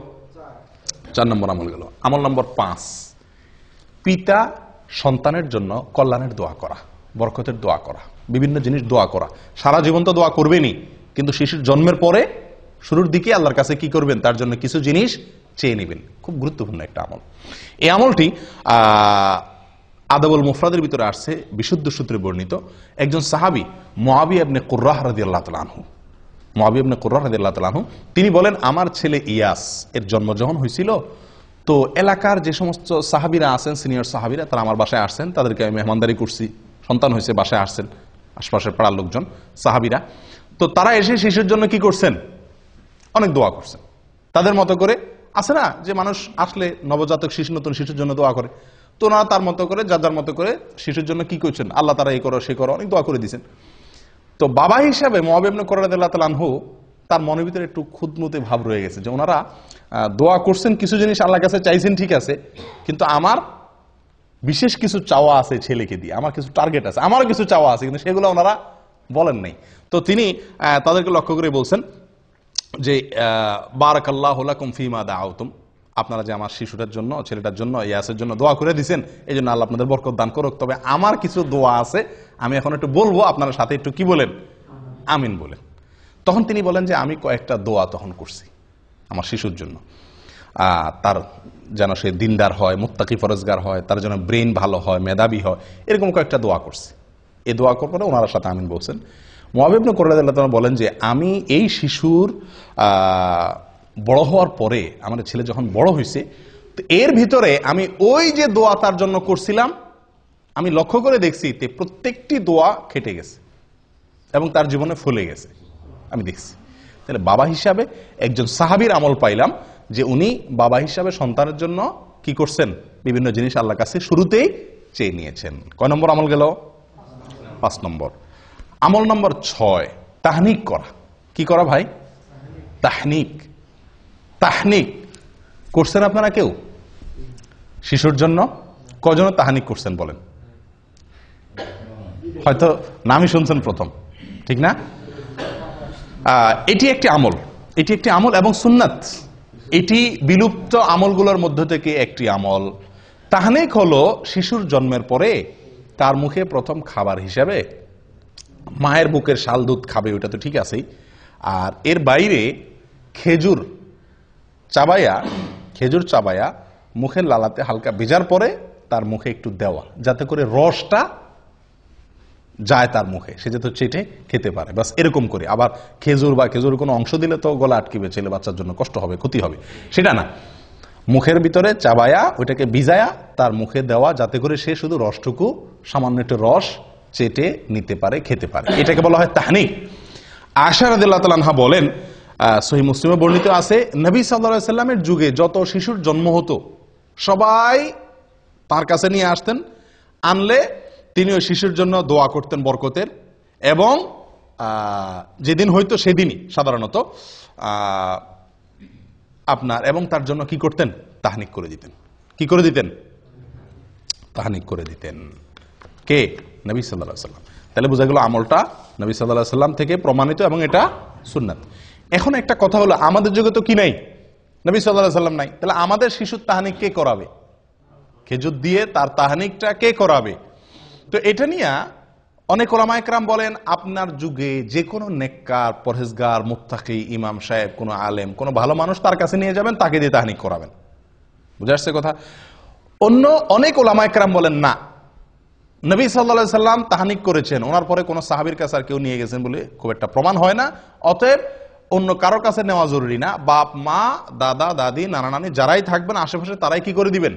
4 নম্বর আমল গেল। আমল নম্বর 5, পিতা সন্তানের জন্য কল্যাণের দোয়া করা, বরকতের দোয়া করা, বিভিন্ন জিনিস দোয়া করা। সারা জীবন তো দোয়া করবেনই, কিন্তু শিশুর জন্মের পরে শুরুর দিকে আল্লাহর কাছে কি করবেন? তার জন্য কিছু জিনিস চেয়ে নেবেন। খুব গুরুত্বপূর্ণ একটা আমল। এই আমলটি আদাবুল মুফরাদের ভিতরে আসছে, বিশুদ্ধ সূত্রে বর্ণিত। একজন সাহাবী মুআবিয়া ইবনে কুররাহ রাদিয়াল্লাহু তাআলা আনহু, মুআবিয়া ইবনে কুররাহ রাদিয়াল্লাহু তাআলা আনহু, তিনি বলেন, আমার ছেলে ইয়াস এর জন্ম যখন হয়েছিল, তো এলাকার যে সমস্ত সাহাবীরা আছেন, সিনিয়র সাহাবীরা, তারা আমার বাসায় আসছেন, তাদেরকে আমি মেহমানদারি করছি। সন্তান হয়েছে, বাসায় আসছেন আশপাশের পাড়ার লোকজন, সাহাবীরা। তো তারা এসে শিশুর জন্য কি করছেন? অনেক দোয়া করছেন তাদের মতো করে। আছে না যে মানুষ আসলে নবজাতক শিশু, নতুন শিশুর জন্য দোয়া করে, তো ওনারা তার মতো করে, যার মতো করে শিশুর জন্য কি করছেন? আল্লাহ তারা এই করো সে করো, অনেক দোয়া করে দিয়েছেন। তো বাবা হিসাবে মুআবিয়া ইবনে কুররাহ রাদিয়াল্লাহু তাআলা আনহু, তার মনের ভিতরে একটু খুঁতমুতে ভাব রয়ে গেছে যে ওনারা দোয়া করছেন, কিছু জিনিস আল্লাহর কাছে চাইছেন, ঠিক আছে, কিন্তু আমার বিশেষ কিছু চাওয়া আছে ছেলেকে দিয়ে, আমার কিছু টার্গেট আছে, আমারও কিছু চাওয়া আছে, কিন্তু সেগুলো ওনারা বলেন নাই। তো তিনি তাদেরকে লক্ষ্য করে বলছেন যে বারাকাল্লাহু লাকুম ফীমা দাআউতুম, আপনারা যে আমার শিশুটার জন্য, ছেলেটার জন্য, ইয়াসের জন্য দোয়া করে দিয়েছেন, এই জন্য আল্লাহ আপনাদের বরকত দান করুক। তবে আমার কিছু দোয়া আছে, আমি এখন একটু বলবো, আপনারা সাথে একটু কি বলেন? আমিন বলেন। তখন তিনি বলেন যে আমি কয়েকটা দোয়া তখন করছি আমার শিশুর জন্য, তার যেন সে দিনদার হয়, মুত্তাকি ফরজগার হয়, তার যেন ব্রেন ভালো হয়, মেধাবী হয়, এরকম কয়েকটা দোয়া করছি। এই দোয়া করার পরে ওনার সাথে আমিন বলছেন। মুআবিয়া ইবনে কুররাহ রাদিয়াল্লাহু তাআলা বলেন যে আমি এই শিশুর বড় হওয়ার পরে, আমাদের ছেলে যখন বড় হয়েছে, তো এর ভিতরে আমি ওই যে দোয়া তার জন্য করছিলাম, আমি লক্ষ্য করে দেখছি তে প্রত্যেকটি দোয়া খেটে গেছে এবং তার জীবনে ফলে গেছে, আমি দেখছি। তাহলে বাবা হিসাবে একজন সাহাবীর আমল পাইলাম যে উনি বাবা হিসাবে সন্তানের জন্য কি করছেন? বিভিন্ন জিনিস আল্লাহর কাছে শুরুতেই চেয়ে নিয়েছেন। কয় নম্বর আমল গেল? 5 নম্বর। আমল নম্বর 6, তাহনিক করা। কি করা ভাই? তাহনিক। তাহনিক করছেন আপনারা কেউ শিশুর জন্য? কজন তাহনিক করছেন বলেন? হয়তো নামই শুনছেন প্রথম, ঠিক না? এটি একটি আমল, এটি একটি আমল এবং সুন্নাত। এটি বিলুপ্ত আমলগুলোর মধ্য থেকে একটি আমল। তাহনিক হলো শিশুর জন্মের পরে তার মুখে প্রথম খাবার হিসাবে মায়ের বুকের শাল দুধ খাবে, ওটা তো ঠিক আছেই। আর এর বাইরে খেজুর চাবায়া মুখের লালাতে হালকা ভেজার পরে তার মুখে একটু দেওয়া, যাতে করে রসটা যায় তার মুখে, সে যাতে চেটে খেতে পারে, বাস এরকম করে। আবার খেজুর কোনো অংশ দিলে তো গলা আটকিবে, ছেলে বাচ্চার জন্য কষ্ট হবে, ক্ষতি হবে, সেটা না। মুখের ভিতরে চাবায়া ওইটাকে ভিজায়া তার মুখে দেওয়া, যাতে করে সে শুধু রসটুকু, সামান্য একটু রস চেটে নিতে পারে, খেতে পারে। এটাকে বলা হয় তাহনিক। আয়েশা রাদিয়াল্লাহু তাআলা আনহা বলেন, সহিহ মুসলিমে বর্ণিত আছে, নবী সাল্লাল্লাহু আলাইহি সাল্লামের যুগে যত শিশুর জন্ম হতো সবাই তার কাছে নিয়ে আসতেন, আনলে তিনি ওই শিশুর জন্য দোয়া করতেন বরকতের, এবং যেদিন হয়তো সেদিনই সাধারণত আপনার, এবং তার জন্য কি করতেন? তাহনিক করে দিতেন। কি করে দিতেন? তাহনিক করে দিতেন। কে? নবী সাল্লাল্লাহু আলাইহি সাল্লাম। তাহলে বোঝা গেল আমলটা নবী সাল্লাল্লাহু আলাইহি সাল্লাম থেকে প্রমাণিত এবং এটা সুন্নাত। এখন একটা কথা হলো, আমাদের যুগে তো কি নাই? নবী সাল্লাল্লাহু আলাইহি সাল্লাম নাই। তাহলে আমাদের শিশুর তাহনিক কে করাবে? খেজুর দিয়ে তার তাহনিকটা কে করাবে? তো এটা নিয়ে অনেক উলামা ইকরাম বলেন, আপনার যুগে যে কোনো নেককার, পরহেজগার, মুত্তাকি, ইমাম সাহেব, কোনো আলেম, কোনো ভালো মানুষ তার কাছে নিয়ে যাবেন, তাকে দিয়ে তাহনিক করাবেন। বুঝে আসছে কথা? অন্য অনেক উলামা ইকরাম বলেন না, নবী সাল্লাল্লাহু আলাইহি সাল্লাম তাহনিক করেছেন, ওনার পরে কোনো সাহাবীর কাছে আর কেউ নিয়ে গেছেন বলে খুব একটা প্রমাণ হয় না। অতএব অন্য কারোর কাছে নেওয়া জরুরি না। বাপ মা দাদা দাদি নানা নানি যারাই থাকবেন আশেপাশে তারাই কি করে দিবেন?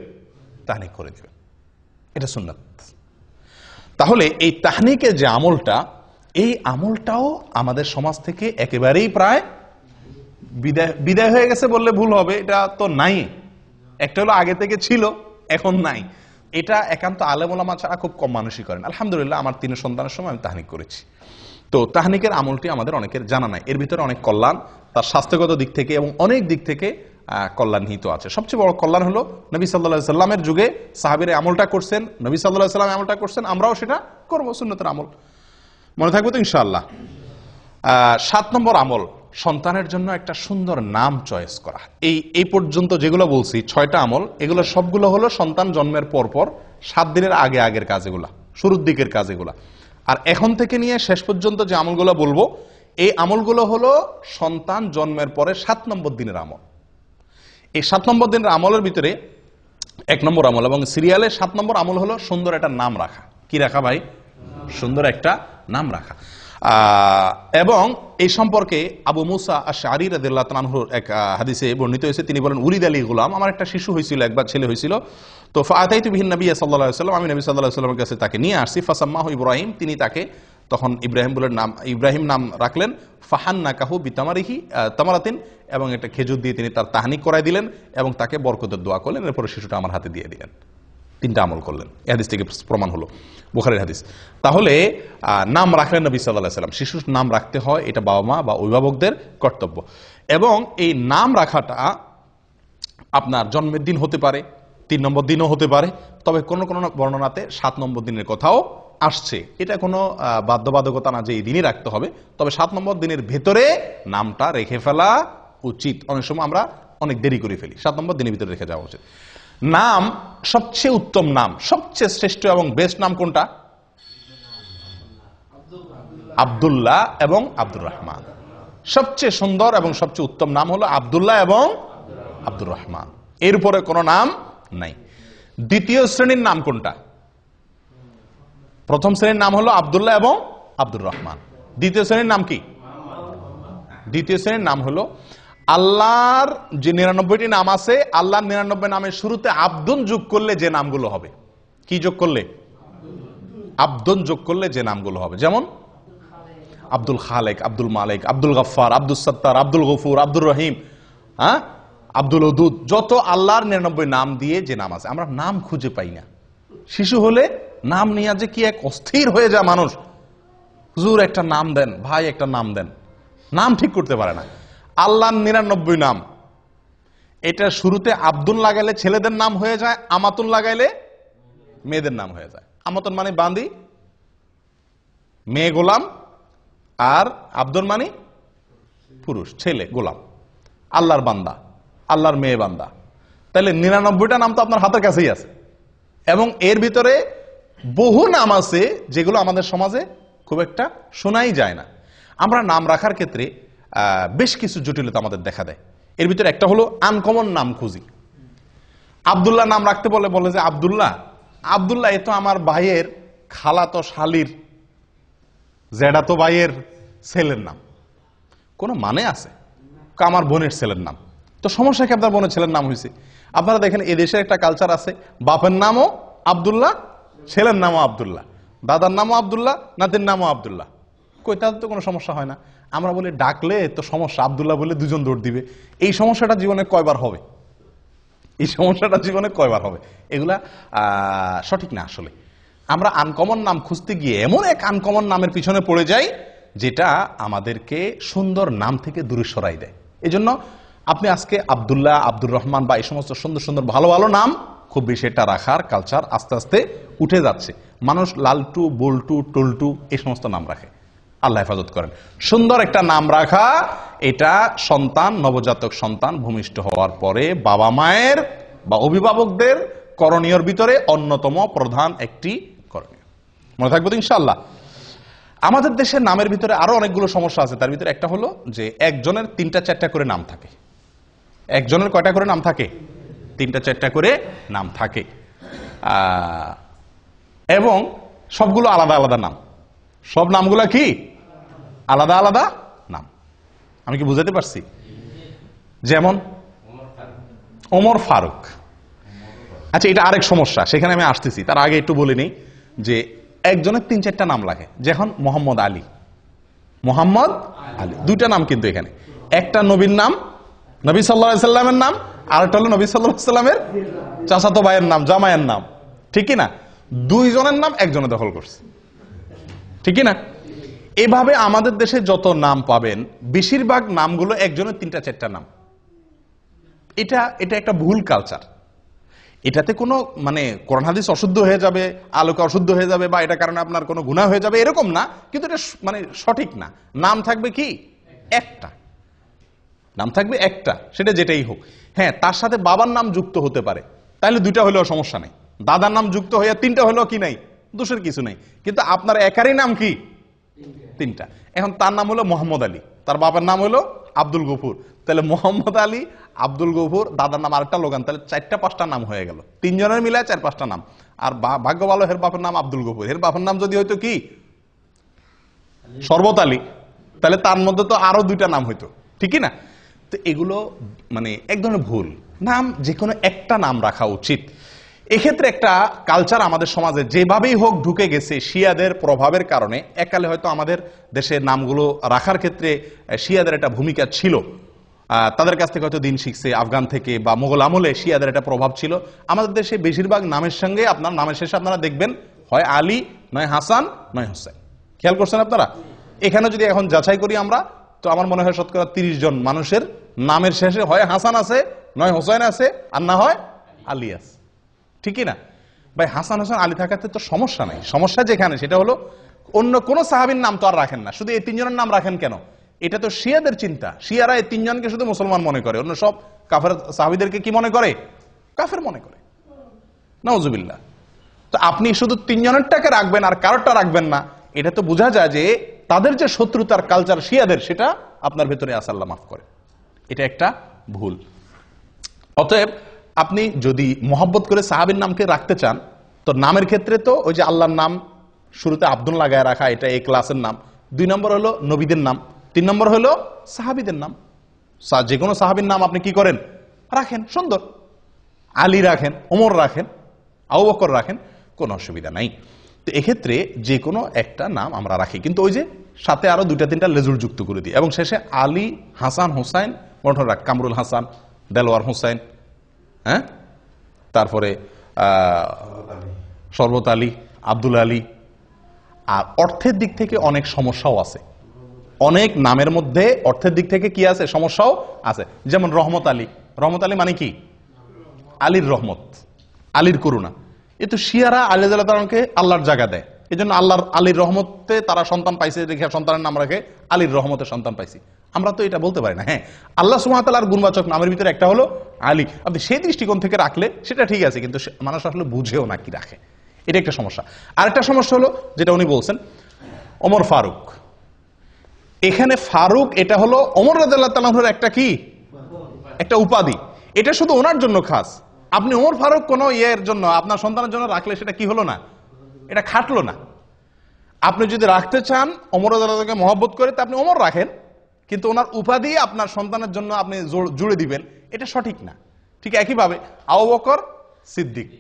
তাহনিক করে দিবেন। এটা সুন্নাত। তাহলে এই তাহনিকের যে আমলটা, এই আমলটাও আমাদের সমাজ থেকে একেবারেই প্রায় বিদায় হয়ে গেছে বললে ভুল হবে, এটা তো নাই। একটা হলো আগে থেকে ছিল, এখন নাই। এটা একান্ত আলেম ওলামা ছাড়া খুব কম মানুষই করেন। আলহামদুলিল্লাহ আমার 3 সন্তানের সময় আমি তাহনিক করেছি। তো তাহনিকের আমলটি আমাদের অনেকের জানা নাই। এর ভিতরে অনেক কল্যাণ, তার স্বাস্থ্যগত দিক থেকে এবং অনেক দিক থেকে কল্যাণ নিহিত আছে। সবচেয়ে বড় কল্যাণ হলো নবী সাল্লাল্লাহু আলাইহি সাল্লামের যুগে সাহাবীরা আমলটা করছেন, নবী সাল্লাল্লাহু আলাইহি সাল্লাম আমলটা করছেন, আমরাও সেটা করব, সুন্নতের আমল। মনে থাকবে তো ইনশাআল্লাহ। 7 নম্বর আমল, সন্তানের জন্য একটা সুন্দর নাম চয়েস করা। এই পর্যন্ত যেগুলো বলছি 6টা আমল, এগুলো সবগুলো হলো সন্তান জন্মের পরপর 7 দিনের আগের কাজ, এগুলা শুরুর দিকের কাজ এগুলা। আর এখন থেকে নিয়ে শেষ পর্যন্ত যে আমলগুলো বলবো, এই আমলগুলো হলো সন্তান জন্মের পরে 7 নম্বর দিনের আমল। এই 7 নম্বর দিনের আমলের ভিতরে 1 নম্বর আমল এবং সিরিয়ালে 7 নম্বর আমল হলো সুন্দর একটা নাম রাখা। কি রাখা ভাই? সুন্দর একটা নাম রাখা। এবং এই সম্পর্কে আবু মুসা আশআরী রাদিয়াল্লাহু তাআলা আনহুর এক হাদিসে বর্ণিত হয়েছে, তিনি বলেন, উলিদ আলী গুলাম, আমার একটা শিশু হয়েছিল, একবার ছেলে হয়েছিল। তো ফাআতাইতু বিহিন নবী সাল্লাল্লাহু আলাইহি ওয়াসাল্লাম, আমি নবী সাল্লাল্লাহু আলাইহি ওয়াসাল্লামের কাছে তাকে নিয়ে আসছি। ফাসাম্মাহু ইব্রাহিম, তিনি তাকে তখন ইব্রাহিম নাম রাখলেন। ফাহান্নাকাহু বিতামারিহি তামারাতিন, এবং একটা খেজুর দিয়ে তিনি তার তাহনিক করাই দিলেন এবং তাকে বরকতের দোয়া করলেন। এরপরে শিশুটা আমার হাতে দিয়ে দিলেন। 3টা আমল করলেন। এই হাদিস থেকে প্রমাণ হলো, বুখারীর হাদিস। তাহলে নাম রাখলেন নবী সাল্লাল্লাহু আলাইহি ওয়াসাল্লাম। শিশুর নাম রাখতে হয়, এটা বাবা মা বা অভিভাবকদের কর্তব্য। এবং এই নাম রাখাটা আপনার জন্মের দিন হতে পারে, 3 নম্বর দিনও হতে পারে, তবে কোন কোন বর্ণনাতে 7 নম্বর দিনের কথাও আসছে। এটা কোনো বাধ্যবাধকতা না যে এই দিনই রাখতে হবে, তবে 7 নম্বর দিনের ভেতরে নামটা রেখে ফেলা উচিত। অনেক সময় আমরা অনেক দেরি করে ফেলি, 7 নম্বর দিনের ভিতরে রেখে যাওয়া উচিত। নাম, সবচেয়ে উত্তম নাম, সবচেয়ে শ্রেষ্ঠ এবং বেস্ট নাম কোনটা? আব্দুল্লাহ এবং আব্দুর রহমান। সবচেয়ে সুন্দর এবং সবচেয়ে উত্তম নাম হলো আব্দুল্লাহ এবং আব্দুর রহমান, এর উপরে কোনো নাম নাই। দ্বিতীয় শ্রেণীর নাম কোনটা? প্রথম শ্রেণীর নাম হলো আব্দুল্লাহ এবং আব্দুর রহমান। দ্বিতীয় শ্রেণীর নাম কি? দ্বিতীয় শ্রেণীর নাম হলো আল্লাহর যে 99টি নাম আছে, আল্লাহর 99 নামের শুরুতে আব্দুন যোগ করলে যে নামগুলো হবে। কি যোগ করলে? আব্দুন যোগ করলে যে নামগুলো হবে। যেমন আব্দুল খালেক, আব্দুল মালিক, আব্দুল গফফার, আব্দুল সত্তার, আব্দুল গফুর, আব্দুর রহিম, আব্দুল ওদুদ, যত আল্লাহর 99 নাম দিয়ে যে নাম আছে, আমরা নাম খুঁজে পাই না। শিশু হলে নাম নিয়ে যে কি এক অস্থির হয়ে যায় মানুষ। হুজুর একটা নাম দেন, ভাই একটা নাম দেন, নাম ঠিক করতে পারে না। আল্লাহর 99 নাম, এটা শুরুতে আব্দুল লাগাইলে ছেলেদের নাম হয়ে যায়, আমাতুন লাগাইলে মেয়েদের নাম হয়ে যায়। আমাতুন মানে বান্দি, মেয়ে গোলাম, আর আব্দুল মানে পুরুষ, ছেলে গোলাম, আল্লাহর বান্দা, আল্লাহর মেয়ে বান্দা। তাহলে 99টা নাম তো আপনার হাতের কাছেই আছে, এবং এর ভিতরে বহু নাম আছে যেগুলো আমাদের সমাজে খুব একটা শোনাই যায় না। আমরা নাম রাখার ক্ষেত্রে বেশ কিছু জটিলতা আমাদের দেখা দেয়। এর ভিতরে একটা হলো আনকমন নাম খুঁজি। আব্দুল্লাহ নাম রাখতে বলে যে আব্দুল্লাহ, আব্দুল্লাহ এ তো আমার ভাইয়ের খালাতো শালির জেডাতো ভাইয়ের ছেলের নাম, কোন মানে আছে? আমার বোনের ছেলের নাম। তো সমস্যা কি? আপনার বোনের ছেলের নাম হয়েছে। আপনারা দেখেন এদেশের একটা কালচার আছে, বাপের নামও আব্দুল্লাহ, ছেলের নামও আব্দুল্লাহ, দাদার নামও আব্দুল্লাহ, নাতির নামও আব্দুল্লাহ। কই, তাদের তো কোনো সমস্যা হয় না। আমরা বলি ডাকলে তো সমস্যা, আব্দুল্লাহ বলে 2 জন দৌড় দিবে। এই সমস্যাটা জীবনে কয়বার হবে? এই সমস্যাটা জীবনে কয়বার হবে? এগুলা সঠিক না। আসলে আমরা আনকমন নাম খুঁজতে গিয়ে এমন এক আনকমন নামের পিছনে পড়ে যাই যেটা আমাদেরকে সুন্দর নাম থেকে দূরে সরাই দেয়। এই জন্য আপনি আজকে আব্দুল্লাহ, আব্দুর রহমান বা এই সমস্ত সুন্দর সুন্দর ভালো ভালো নাম খুব বেশি এটা রাখার কালচার আস্তে আস্তে উঠে যাচ্ছে। মানুষ লালটু, বল্টু, টল্টু এই সমস্ত নাম রাখে। আল্লাহ হেফাজত করেন। সুন্দর একটা নাম রাখা, এটা সন্তান, নবজাতক সন্তান ভূমিষ্ঠ হওয়ার পরে বাবা মায়ের বা অভিভাবকদের করণীয়র ভিতরে অন্যতম প্রধান একটি করণীয়। মনে থাকবে তো ইনশাআল্লাহ। আমাদের দেশের নামের ভিতরে আরো অনেকগুলো সমস্যা আছে। তার ভিতরে একটা হলো যে একজনের 3টা-4টা করে নাম থাকে। একজনের কয়টা করে নাম থাকে? 3টা-4টা করে নাম থাকে, এবং সবগুলো আলাদা আলাদা নাম। সব নামগুলা কি? আলাদা আলাদা নাম। আমি কি বুঝাতে পারছি? যেমন ওমর ফারুক। আচ্ছা, এটা আরেক সমস্যা, সেখানে আমি আসতেছি। তার আগে একটু বলে নেই যে একজনের 3-4টা নাম লাগে। যেমন মোহাম্মদ আলী, মোহাম্মদ আলী, 2টা নাম কিন্তু এখানে। একটা নবীর নাম, নবী সাল্লাল্লাহু আলাইহি সাল্লামের নাম, আর একটা হলো নবী সাল্লাল্লাহু আলাইহি সাল্লামের চাচাতো ভাইয়ের নাম, জামাইয়ের নাম, ঠিক কি না? 2 জনের নাম একজনে দখল করছে, ঠিক কি না? এভাবে আমাদের দেশে যত নাম পাবেন বেশিরভাগ নামগুলো একজনের 3টা-4টা নাম। এটা একটা ভুল কালচার। এটাতে কোনো মানে কোরআন হাদিস অশুদ্ধ হয়ে যাবে, আলোকে অশুদ্ধ হয়ে যাবে, বা এটা কারণে আপনার কোনো গুনাহ হয়ে যাবে এরকম না, কিন্তু এটা মানে সঠিক না। নাম থাকবে কি একটা, নাম থাকবে একটা, সেটা যেটাই হোক। হ্যাঁ, তার সাথে বাবার নাম যুক্ত হতে পারে, তাহলে 2টা হলেও সমস্যা নেই। দাদার নাম যুক্ত হয়ে 3টা হলেও কি নাই, দোষের কিছু নেই। কিন্তু আপনার একারই নাম কি 3টা। এখন তার নাম হলো মোহাম্মদ আলী, তার বাবার নাম হলো আব্দুল গফুর, তাহলে মোহাম্মদ আলী, আব্দুল গফুর, দাদার নাম আরেকটা লোগান, তাহলে 4টা-5টা নাম হয়ে গেল। 3 জনের মিলায় 4-5টা নাম। আর ভাগ্য ভালো, হের বাপের নাম আব্দুল গফুর, হের বাপের নাম যদি হয়তো কি শরবত আলী, তাহলে তার মধ্যে তো আরো 2টা নাম হইতো, ঠিকই না? তো এগুলো মানে এক ধরনের ভুল। নাম যে কোনো একটা নাম রাখা উচিত। এক্ষেত্রে একটা কালচার আমাদের সমাজে যেভাবেই হোক ঢুকে গেছে শিয়াদের প্রভাবের কারণে। এককালে হয়তো আমাদের দেশের নামগুলো রাখার ক্ষেত্রে শিয়াদের একটা ভূমিকা ছিল, তাদের কাছ থেকে হয়তো দিন শিখছে, আফগান থেকে বা মোগল আমলে শিয়াদের একটা প্রভাব ছিল। আমাদের দেশে বেশিরভাগ নামের সঙ্গে আপনার নামের শেষে আপনারা দেখবেন হয় আলী, নয় হাসান, নয় হোসেন। খেয়াল করছেন আপনারা? এখানে যদি এখন যাচাই করি আমরা, তো আমার মনে হয় শতকরা 30 জন মানুষের নামের শেষে হয় হাসান আছে, নয় হোসেন আছে, আর না হয় আলী আছে, ঠিকই না ভাই? হাসান হোসেন আলী থাকাতে তো সমস্যা নাই। সমস্যা যেখানে সেটা হলো অন্য কোন সাহাবীর নাম তো আর রাখেন না, শুধু এই 3 জনের নাম রাখেন কেন? এটা তো শিয়াদের চিন্তা। শিয়ারা এই 3 জনকে শুধু মুসলমান মনে করে, অন্য সব কাফের সাহাবীদেরকে কি মনে করে? কাফের মনে করে। নাউজুবিল্লাহ। তো আপনি শুধু 3 জনেরটাকে রাখবেন আর কারোরটা রাখবেন না, এটা তো বোঝা যায় যে তাদের যে শত্রুতার কালচার শিয়াদের, সেটা আপনার ভেতরে আছে, আল্লাহ মাফ করে। এটা একটা ভুল। অতএব আপনি যদি মহব্বত করে সাহাবীর নামকে রাখতে চান, তো নামের ক্ষেত্রে তো ওই যে আল্লাহর নাম শুরুতে আব্দুল লাগায় রাখা, এটা এই ক্লাসের নাম। 2 নম্বর হলো নবীদের নাম, 3 নম্বর হলো সাহাবীদের নাম। যে কোনো সাহাবীর নাম আপনি কি করেন, রাখেন, সুন্দর। আলী রাখেন, ওমর রাখেন, আবু বকর রাখেন, কোনো অসুবিধা নাই। তো এক্ষেত্রে যে কোনো একটা নাম আমরা রাখি, কিন্তু ওই যে সাথে আরো 2-3টা লেজুর যুক্ত করে দিই, এবং শেষে আলী, হাসান, হোসাইন মনে রাখ, কামরুল হাসান, দেলোয়ার হোসাইন, হ্যাঁ, তারপরে শরবত আলী, আব্দুল আলী। আর অর্থের দিক থেকে অনেক সমস্যাও আছে, অনেক নামের মধ্যে অর্থের দিক থেকে কি আছে, সমস্যাও আছে। যেমন রহমত আলী। রহমত আলী মানে কি? আলীর রহমত, আলীর করুণা। এ তো শিয়ারা আলী রাদিয়াল্লাহু তাআলাকে আল্লাহর জায়গা দেয়, এই জন্য আল্লাহর আলীর রহমতে তারা সন্তান পাইছে, দেখে সন্তানের নাম রাখে আলীর রহমতের সন্তান পাইছি। আমরা তো এটা বলতে পারি না। হ্যাঁ, আল্লাহ সুবহানাহু ওয়া তাআলার গুণবাচক নামের ভিতরে একটা হলো আলী। আপনি সেই দৃষ্টিকোণ থেকে রাখলে সেটা ঠিক আছে, কিন্তু মানুষ আসলে বুঝেও না কি রাখে, এটা একটা সমস্যা। আরেকটা সমস্যা হলো যেটা উনি বলছেন, ওমর ফারুক। এখানে ফারুক এটা হলো ওমর রাদিয়াল্লাহু তাআলার একটা কি, একটা উপাধি। এটা শুধু ওনার জন্য খাস। আপনি ওমর ফারুক কোন ইয়ের জন্য আপনার সন্তানের জন্য রাখলে সেটা কি হলো না, এটা খাটলো না। আপনি যদি রাখতে চান ওমর রাদিয়াল্লাহু তাআলাকে মহব্বত করে, তা আপনি ওমর রাখেন, কিন্তু ওনার উপাধি আপনার সন্তানের জন্য আপনি জুড়ে দিবেন, এটা সঠিক না। ঠিক একইভাবে আবু বকর সিদ্দিক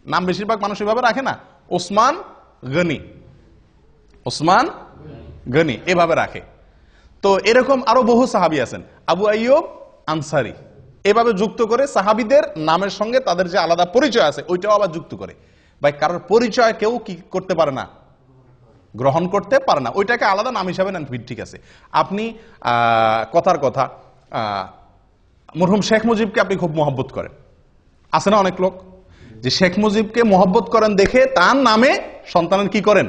নাম বেশিরভাগ মানুষ এভাবে রাখে না, ওসমান গনি, ওসমান গনি এভাবে রাখে। তো এরকম আরো বহু সাহাবী আছেন, আবু আইয়ুব আনসারী, এভাবে যুক্ত করে সাহাবীদের নামের সঙ্গে তাদের যে আলাদা পরিচয় আছে ওইটাও আবার যুক্ত করে। ভাই, কারোর পরিচয় কেউ কি করতে পারে না, গ্রহণ করতে পারে না, ওইটাকে আলাদা নাম হিসাবে নেন, ঠিক আছে। আপনি কথার কথা মরহুম শেখ মুজিবকে আপনি খুব মহব্বত করেন, আছে না অনেক লোক যে শেখ মুজিবকে মহব্বত করেন দেখে তার নামে সন্তানের কি করেন,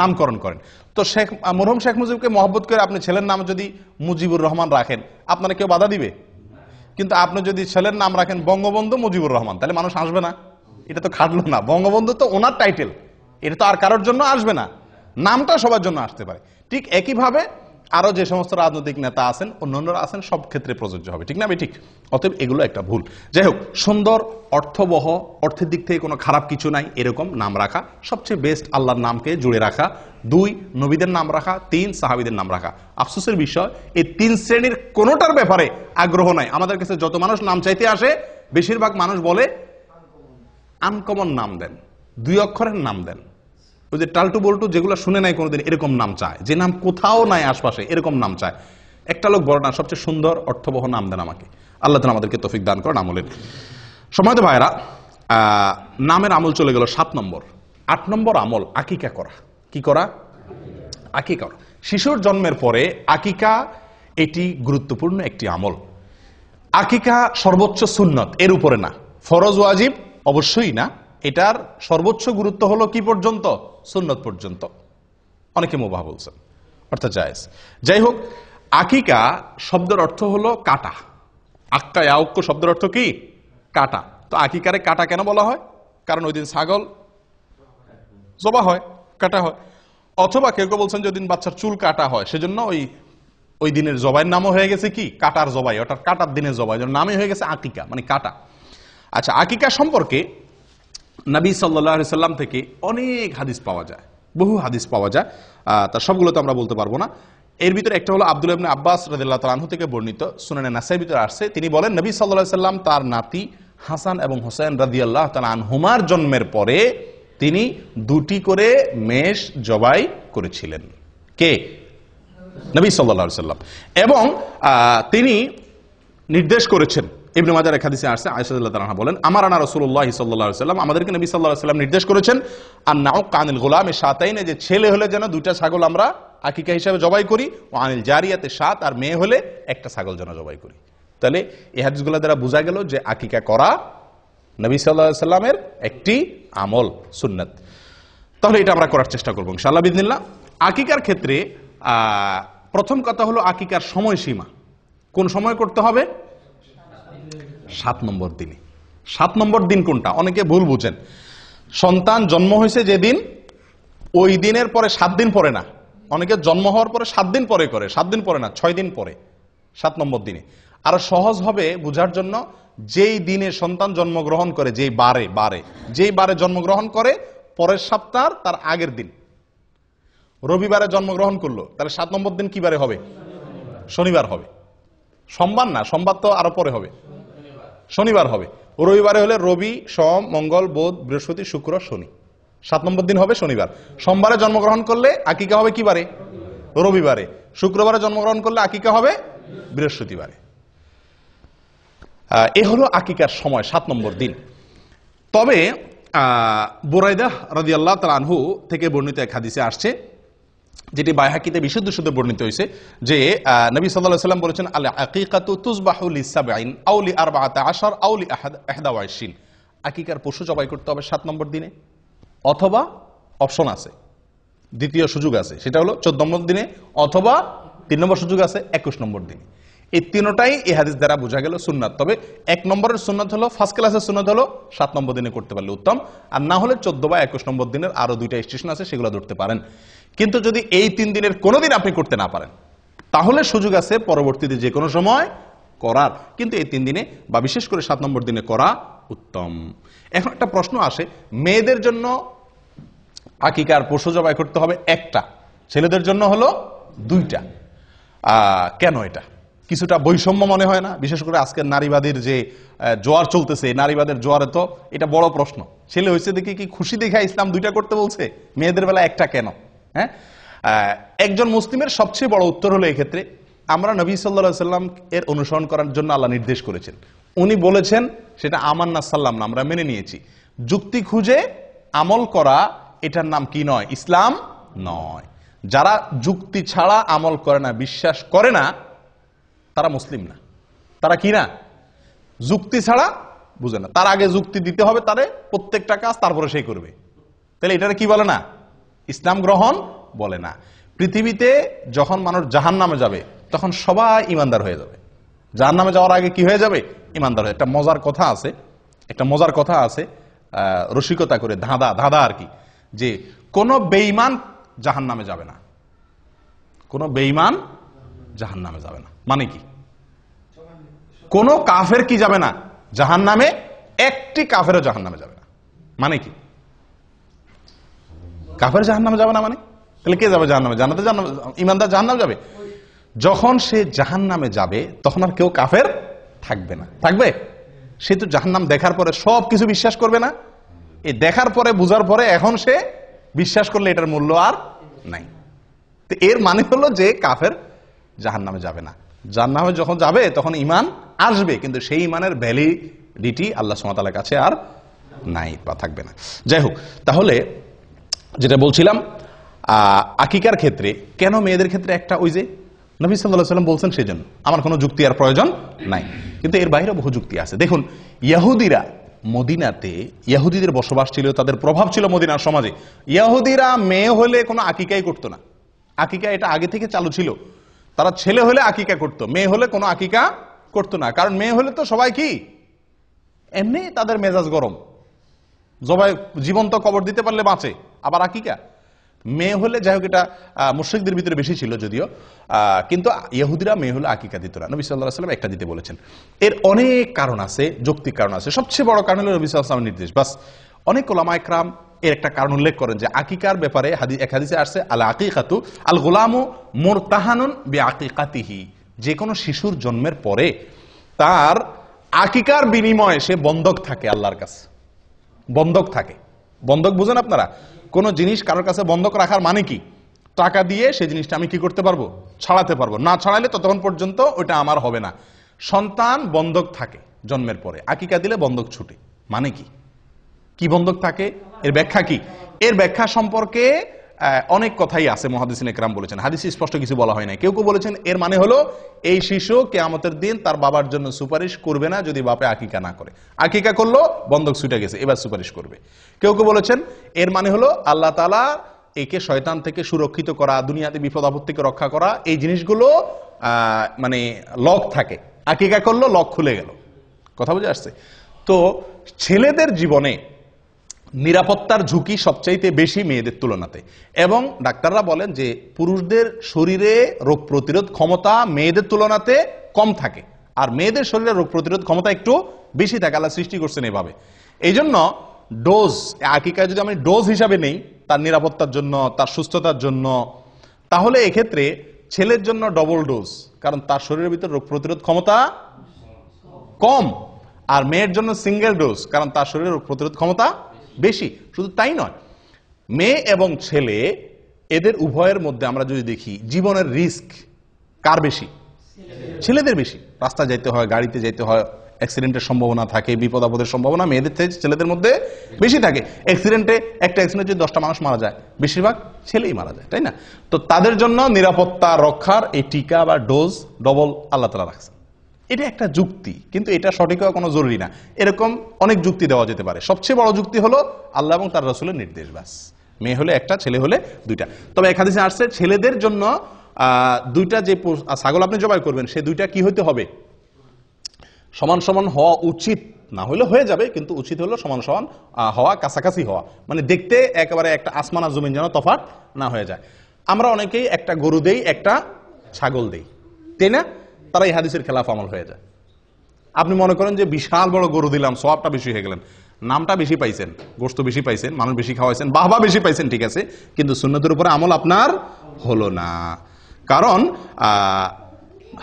নামকরণ করেন। তো মরহুম শেখ মুজিবকে মহব্বত করে আপনি ছেলের নাম যদি মুজিবুর রহমান রাখেন, আপনারা কেউ বাধা দিবে? কিন্তু আপনি যদি ছেলের নাম রাখেন বঙ্গবন্ধু মুজিবুর রহমান, তাহলে মানুষ আসবে না? এটা তো খাটলো না। বঙ্গবন্ধু তো ওনার টাইটেল, এটা তো আর কারোর জন্য আসবে না, নামটা সবার জন্য আসতে পারে। ঠিক একইভাবে আরো যে সমস্ত রাজনৈতিক নেতা আছেন, অন্যান্যরা আছেন, সব ক্ষেত্রে প্রযোজ্য হবে, ঠিক না ঠিক? অতএব এগুলো একটা ভুল। যাই হোক, সুন্দর, অর্থবহ, অর্থের দিক থেকে কোনো খারাপ কিছু নাই এরকম নাম রাখা সবচেয়ে বেস্ট। আল্লাহর নামকে জুড়ে রাখা। 2, নবীদের নাম রাখা। 3, সাহাবীদের নাম রাখা। আফসোসের বিষয়, এই 3 শ্রেণীর কোনোটার ব্যাপারে আগ্রহ নাই। আমাদের কাছে যত মানুষ নাম চাইতে আসে, বেশিরভাগ মানুষ বলে আনকমন নাম দেন, 2 অক্ষরের নাম দেন। ওই যে টালটু বল্টু যেগুলো শুনে নাই কোনোদিন, এরকম নাম চায়, যে নাম কোথাও নাই আশপাশে, এরকম নাম চায়। একটা লোক বড় না, সবচেয়ে সুন্দর অর্থবহ নাম দেন আমাকে। আল্লাহ তাআলা আমাদেরকে তৌফিক দান করেন আমলের। সময়ত ভাইরা, নামের আমল চলে গেল 7 নম্বর। 8 নম্বর আমল আকিকা করা। কি করা? আকিকা করা। শিশুর জন্মের পরে আকিকা, এটি গুরুত্বপূর্ণ একটি আমল। আকিকা সর্বোচ্চ সুন্নত, এর উপরে না। ফরজ ওয়াজিব অবশ্যই না। এটার সর্বোচ্চ গুরুত্ব হলো কি পর্যন্ত? সুন্নত পর্যন্ত। অনেকে মুবাহ বলছেন, অর্থাৎ জায়েজ। যাই হোক, আকিকা শব্দের অর্থ হলো কাটা। আক্কা ইয়াউক্ক শব্দের অর্থ কি? কাটা। তো আকিকারে কাটা কেন বলা হয়? কারণ ওই দিন ছাগল জবা হয়, কাটা হয়। অথবা কেউ কেউ বলছেন যে ওই দিন বাচ্চার চুল কাটা হয়, সেজন্য ওই দিনের জবাইয়ের নামও হয়ে গেছে কি? কাটার জবাই, অর্থাৎ কাটার দিনের জবাই, নামই হয়ে গেছে আকিকা, মানে কাটা। আচ্ছা, আকিকা সম্পর্কে নবী সাল্লাল্লাহু আলাইহি সাল্লাম থেকে অনেক হাদিস পাওয়া যায়, বহু হাদিস পাওয়া যায়। তার সবগুলো তো আমরা বলতে পারবো না। এর ভিতরে একটা হলো আব্দুল্লাহ ইবনে আব্বাস রাদিয়াল্লাহু তাআলা আনহু থেকে বর্ণিত, সুনানে নাসাঈর ভিতরে আসছে। তিনি বলেন, নবী সাল্লাল্লাহু আলাইহি সাল্লাম তার নাতি হাসান এবং হোসেন রাদিয়াল্লাহু তাআলা আনহুমার জন্মের পরে তিনি 2টি করে মেষ জবাই করেছিলেন। কে? নবী সাল্লাল্লাহু আলাইহি সাল্লাম। এবং তিনি নির্দেশ করেছেন, ইবনে মাজার এক হাদিসে আসছে, আয়েশা রাদিয়াল্লাহু তাআলা বলেন, আমারানা রাসূলুল্লাহ সাল্লাল্লাহু আলাইহি সাল্লাম, আমাদেরকে নবী সাল্লাল্লাহু আলাইহি সাল্লাম নির্দেশ করেছেন, আন-নাউক আনিল গুলামি শাতাইন, যে ছেলে হলে যেন 2টা ছাগল আমরা আকিকা হিসেবে জবাই করি, ও আনিল জারিয়াতে শাত, আর মেয়ে হলে 1টা ছাগল যেন জবাই করি। তাহলে এই হাদিসগুলো দ্বারা বোঝা গেল যে আকিকা করা নবী সাল্লাল্লাহু আলাইহি সাল্লামের একটি আমল, সুন্নাত। তাহলে এটা আমরা করার চেষ্টা করব ইনশাআল্লাহ বিইذনিল্লাহ। আকিকার ক্ষেত্রে প্রথম কথা হলো আকিকার সময়সীমা। কোন সময় করতে হবে? 7 নম্বর দিনে। 7 নম্বর দিন কোনটা? অনেকে ভুল বুঝেন। সন্তান জন্ম হয়েছে যেদিন, ওই দিনের পরে 7 দিন পরে না। অনেকে জন্ম হওয়ার পরে 7 দিন পরে করে, 7 দিন পরে না, 6 দিন পরে, 7 নম্বর দিনে। আরো সহজ হবে বোঝার জন্য, যেই দিনে সন্তান জন্মগ্রহণ করে, যেই বারে জন্মগ্রহণ করে, পরের সপ্তাহ তার আগের দিন। রবিবারে জন্মগ্রহণ করলো, তাহলে 7 নম্বর দিন কি বারে হবে? শনিবার হবে। সোমবার না, সোমবার তো আরো পরে হবে, শনিবার হবে। রবিবারে হলে রবি, সোম, মঙ্গল, বুধ, বৃহস্পতি, শুক্র, শনি। 7 নম্বর দিন হবে শনিবার। সোমবারে জন্মগ্রহণ করলে আকিকা হবে কি বারে? রবিবারে। শুক্রবারে জন্মগ্রহণ করলে আকিকা হবে বৃহস্পতিবারে। এ হলো আকিকার সময়, 7 নম্বর দিন। তবে বুরাইদা রাদিয়াল্লাহু তাআলা আনহু থেকে বর্ণিত এক হাদিসে আসছে, যেটি বাইহাকিতে বিশুদ্ধ শুদ্ধ বর্ণিত হয়েছে, যে নবী সাল্লাল্লাহু আলাইহি সাল্লাম বলেছেন, আল আকিকাতু তুযবাহু লি-7 আও লি-14 আও লি-21। আকিকার পশু জবাই করতে হবে 7 নম্বর দিনে, অথবা অপশন আছে, দ্বিতীয় সুযোগ আছে, সেটা হলো 14 নম্বর দিনে, অথবা 3 নম্বর সুযোগ আছে 21 নম্বর দিনে। এই তিনটাই এই হাদিস দ্বারা বোঝা গেল সুন্নাত। তবে 1 নম্বরের সুন্নাত হলো, ফার্স্ট ক্লাসের সুন্নাত হলো 7 নম্বর দিনে করতে পারলে উত্তম, আর না হলে 14 বা 21 নম্বর দিনের আরো 2টা স্টেশন আছে, সেগুলো ধরতে পারেন। কিন্তু যদি এই 3 দিনের কোনো দিন আপনি করতে না পারেন, তাহলে সুযোগ আছে পরবর্তীতে যে কোনো সময় করার, কিন্তু এই 3 দিনে বা বিশেষ করে 7 নম্বর দিনে করা উত্তম। এখন একটা প্রশ্ন আসে, মেয়েদের জন্য আকিকার পশু জবাই করতে হবে 1টা, ছেলেদের জন্য হলো 2টা। কেন? এটা কিছুটা বৈষম্য মনে হয় না? বিশেষ করে আজকের নারীবাদীর যে জোয়ার চলতেছে, নারীবাদের জোয়ারে তো এটা বড় প্রশ্ন। ছেলে হয়েছে দেখে কি খুশি দেখে ইসলাম 2টা করতে বলছে, মেয়েদের বেলা 1টা কেন? হ্যাঁ, একজন মুসলিমের সবচেয়ে বড় উত্তর হলো এই ক্ষেত্রে, আমরা নবী সাল্লাল্লাহু আলাইহি সাল্লাম এর অনুসরণ করার জন্য আল্লাহ নির্দেশ করেছেন। উনি বলেছেন, সেটা আমান্না সাল্লাম না, আমরা মেনে নিয়েছি। যুক্তি খুঁজে আমল করা, এটার নাম কি নয়? ইসলাম নয়। যারা যুক্তি ছাড়া আমল করে না, বিশ্বাস করে না, তারা মুসলিম না। তারা কি না? যুক্তি ছাড়া বুঝে না। তার আগে যুক্তি দিতে হবে তারে, প্রত্যেকটা কাজ তারপরে সেই করবে। তাহলে এটারে কি বলে না? ইসলাম গ্রহণ বলে না। পৃথিবীতে যখন মানুষ জাহান্নামে যাবে, তখন সবাই ইমানদার হয়ে যাবে। জাহান্নামে যাওয়ার আগে কি হয়ে যাবে? ইমানদার হয়ে। একটা মজার কথা আছে, রসিকতা করে, ধাঁধা আর কি, যে কোন বেঈমান জাহান্নামে যাবে না। কোন বেঈমান জাহান্নামে যাবে না। মানে কি? কোন কাফের কি যাবে না জাহান্নামে? একটি কাফেরও জাহান্নামে যাবে না। মানে কি? কাফের জাহান্নামে যাবে না মানে? তাহলে কে যাবে জাহান্নামে? জান্নাতে ইমানদার জাহান্নামে যাবে। যখন সে জাহান্নামে যাবে তখন আর কেউ কাফের থাকবে না। থাকবে? সে তো জাহান্নাম দেখার পরে সবকিছু বিশ্বাস করবে না? এই দেখার পরে বুঝার পরে এখন সে বিশ্বাস করলে এটার মূল্য আর নাই। তো এর মানে হলো যে কাফের জাহান্নামে যাবে না। জাহান্নামে যখন যাবে তখন ঈমান আসবে, কিন্তু সেই ঈমানের ভ্যালিডিটি আল্লাহ সুবহানাহু ওয়া তাআলার কাছে আর নাই বা থাকবে না। যাই হোক, তাহলে যেটা বলছিলাম আকিকার ক্ষেত্রে কেন মেয়েদের ক্ষেত্রে একটা, ওই যে নবী সাল্লাল্লাহু আলাইহি ওয়াসাল্লাম বলছেন সেজন্য, আমার কোনো যুক্তি আর প্রয়োজন নাই। কিন্তু এর বাইরে বহু যুক্তি আছে। দেখুন, ইহুদিরা মদিনাতে, ইহুদিদের বসবাস ছিল, তাদের প্রভাব ছিল মদিনার সমাজে। ইহুদিরা মেয়ে হলে কোনো আকিকাই করতো না। আকিকা এটা আগে থেকে চালু ছিল। তারা ছেলে হলে আকিকা করত, মেয়ে হলে কোনো আকিকা করতো না। কারণ মেয়ে হলে তো সবাই কি এমনি তাদের মেজাজ গরম, জবাই জীবন্ত কবর দিতে পারলে বাঁচে, আবার আকিকা মেয়ে হলে, যাই হোক এটা মুশরিকদের ভিতরে বেশি ছিল যদিও, কিন্তু ইহুদিরা মেয়ে হলে আকিকা দিত না। নবী সাল্লাল্লাহু আলাইহি ওয়াসাল্লাম একটা দিতে বলেছেন। এর অনেক কারণ আছে, যৌক্তিক কারণ আছে। সবচেয়ে বড় কারণ হলো নবী সাল্লাল্লাহু আলাইহি ওয়াসাল্লামের নির্দেশ। বাস, অনেক উলামা ইকরাম এর একটা কারণ উল্লেখ করেন যে আকিকার ব্যাপারে এক হাদিসে আসছে, আল আকিকাতু আল গুলামু মুরতাহানুন বিআকিকাতিহি, যে কোনো শিশুর জন্মের পরে তার আকিকার বিনিময়ে সে বন্ধক থাকে আল্লাহর কাছে। বন্ধক থাকে। বন্ধক বুঝেন আপনারা? কোন জিনিস কারোর কাছে বন্ধক রাখার মানে কি? টাকা দিয়ে সেই জিনিসটা আমি কি করতে পারবো? ছাড়াতে পারবো। না ছাড়াইলে ততক্ষণ পর্যন্ত ওইটা আমার হবে না। সন্তান বন্ধক থাকে জন্মের পরে, আকিকা দিলে বন্ধক ছুটে। মানে কি? কি বন্ধক থাকে? এর ব্যাখ্যা কি? এর ব্যাখ্যা সম্পর্কে অনেক কথাই আছে, মুহাদ্দিসিন ইকরাম বলেছেন। হাদিসে স্পষ্ট কিছু বলা হয় না। কেউ কেউ বলেছেন এর মানে হলো এই শিশু কিয়ামতের দিন তার বাবার জন্য সুপারিশ করবে না যদি বাপে আকিকা না করে। আকিকা করলো, বন্ধক ছুটে গেছে, এবার সুপারিশ করবে। কেউ কেউ বলেছেন এর মানে হলো আল্লাহ তাআলা একে শয়তান থেকে সুরক্ষিত করা, দুনিয়াতে বিপদ আপদ থেকে রক্ষা করা, এই জিনিসগুলো মানে লক থাকে। আকিকা করলো, লক খুলে গেল। কথা বুঝে আসছে? তো ছেলেদের জীবনে নিরাপত্তার ঝুঁকি সবচাইতে বেশি মেয়েদের তুলনাতে, এবং ডাক্তাররা বলেন যে পুরুষদের শরীরে রোগ প্রতিরোধ ক্ষমতা মেয়েদের তুলনাতে কম থাকে, আর মেয়েদের শরীরে রোগ প্রতিরোধ ক্ষমতা একটু বেশি থাকে। আল্লাহ সৃষ্টি করছেন এভাবে। এই জন্য ডোজ, আকিকা যদি আমি ডোজ হিসাবে নেই তার নিরাপত্তার জন্য, তার সুস্থতার জন্য, তাহলে এক্ষেত্রে ছেলের জন্য ডবল ডোজ, কারণ তার শরীরের ভিতর রোগ প্রতিরোধ ক্ষমতা কম। আর মেয়ের জন্য সিঙ্গেল ডোজ, কারণ তার শরীরে রোগ প্রতিরোধ ক্ষমতা বেশি। শুধু তাই নয়, মেয়ে এবং ছেলে এদের উভয়ের মধ্যে আমরা যদি দেখি জীবনের রিস্ক কার বেশি? ছেলেদের বেশি। রাস্তায় যাইতে হয়, গাড়িতে যাইতে হয়, অ্যাক্সিডেন্টের সম্ভাবনা থাকে, বিপদ আপদের সম্ভাবনা মেয়েদের থেকে ছেলেদের মধ্যে বেশি থাকে। অ্যাক্সিডেন্টে, একটা অ্যাক্সিডেন্টে যদি 10টা মানুষ মারা যায়, বেশিরভাগ ছেলেই মারা যায়, তাই না? তো তাদের জন্য নিরাপত্তা রক্ষার এই টিকা বা ডোজ ডবল আল্লাহ তাআলা রাখছেন। এটা একটা যুক্তি, কিন্তু এটা সঠিক হওয়া কোনো জরুরি না। এরকম অনেক যুক্তি দেওয়া যেতে পারে। সবচেয়ে বড় যুক্তি হলো আল্লাহ এবং তার রাসূলের নির্দেশ। ব্যাস, মেয়ে হলে একটা, ছেলে হলে দুইটা। তবে এক হাদিসে আসছে ছেলেদের জন্য দুইটা যে ছাগল আপনি জবাই করবেন, সে দুইটা কি হইতে হবে? সমান সমান হওয়া উচিত। না হলে হয়ে যাবে, কিন্তু উচিত হলো সমান সমান হওয়া, কাছাকাছি হওয়া। মানে দেখতে একেবারে একটা আসমান আর জমিন যেন তফাৎ না হয়ে যায়। আমরা অনেকেই একটা গরু দেই, একটা ছাগল দেই, তাই না? তারা এই হাদিসের খেলাফ আমল হয়ে যায়। আপনি মনে করেন যে বিশাল বড় গরু দিলাম, সওয়াবটা বেশি হয়ে গেলেন, নামটা বেশি পাইছেন, গোশত বেশি পাইছেন, মানুষ বেশি খাওয়াইছেন, বাহবা বেশি পাইছেন, ঠিক আছে, কিন্তু সুন্নতের উপরে আমল আপনার হলো না। কারণ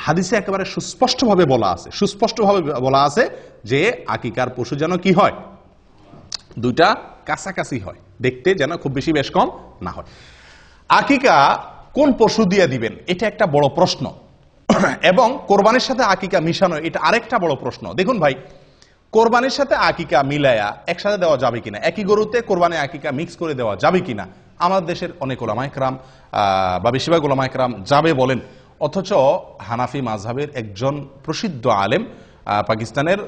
হাদিসে একেবারে সুস্পষ্টভাবে বলা আছে যে আকিকার পশু যেন কি হয়? দুইটা কাছাকাছি হয়, দেখতে যেন খুব বেশি বেশ কম না হয়। আকিকা কোন পশু দিয়ে দিবেন, এটা একটা বড় প্রশ্ন। এবং কোরবানির সাথে আকিকা মিশানো, এটা আরেকটা বড় প্রশ্ন। দেখুন ভাই, কোরবানির সাথে আকিকা মিলায়া একসাথে দেওয়া যাবে কিনা, একই গরুতে কোরবানি আকিকা মিক্স করে দেওয়া যাবে কিনা, আমাদের দেশের অনেক উলামা ইকরাম বা বেশিরভাগ উলামা ইকরাম যাবে বলেন। অথচ হানাফি মাযহাবের একজন প্রসিদ্ধ আলেম, পাকিস্তানের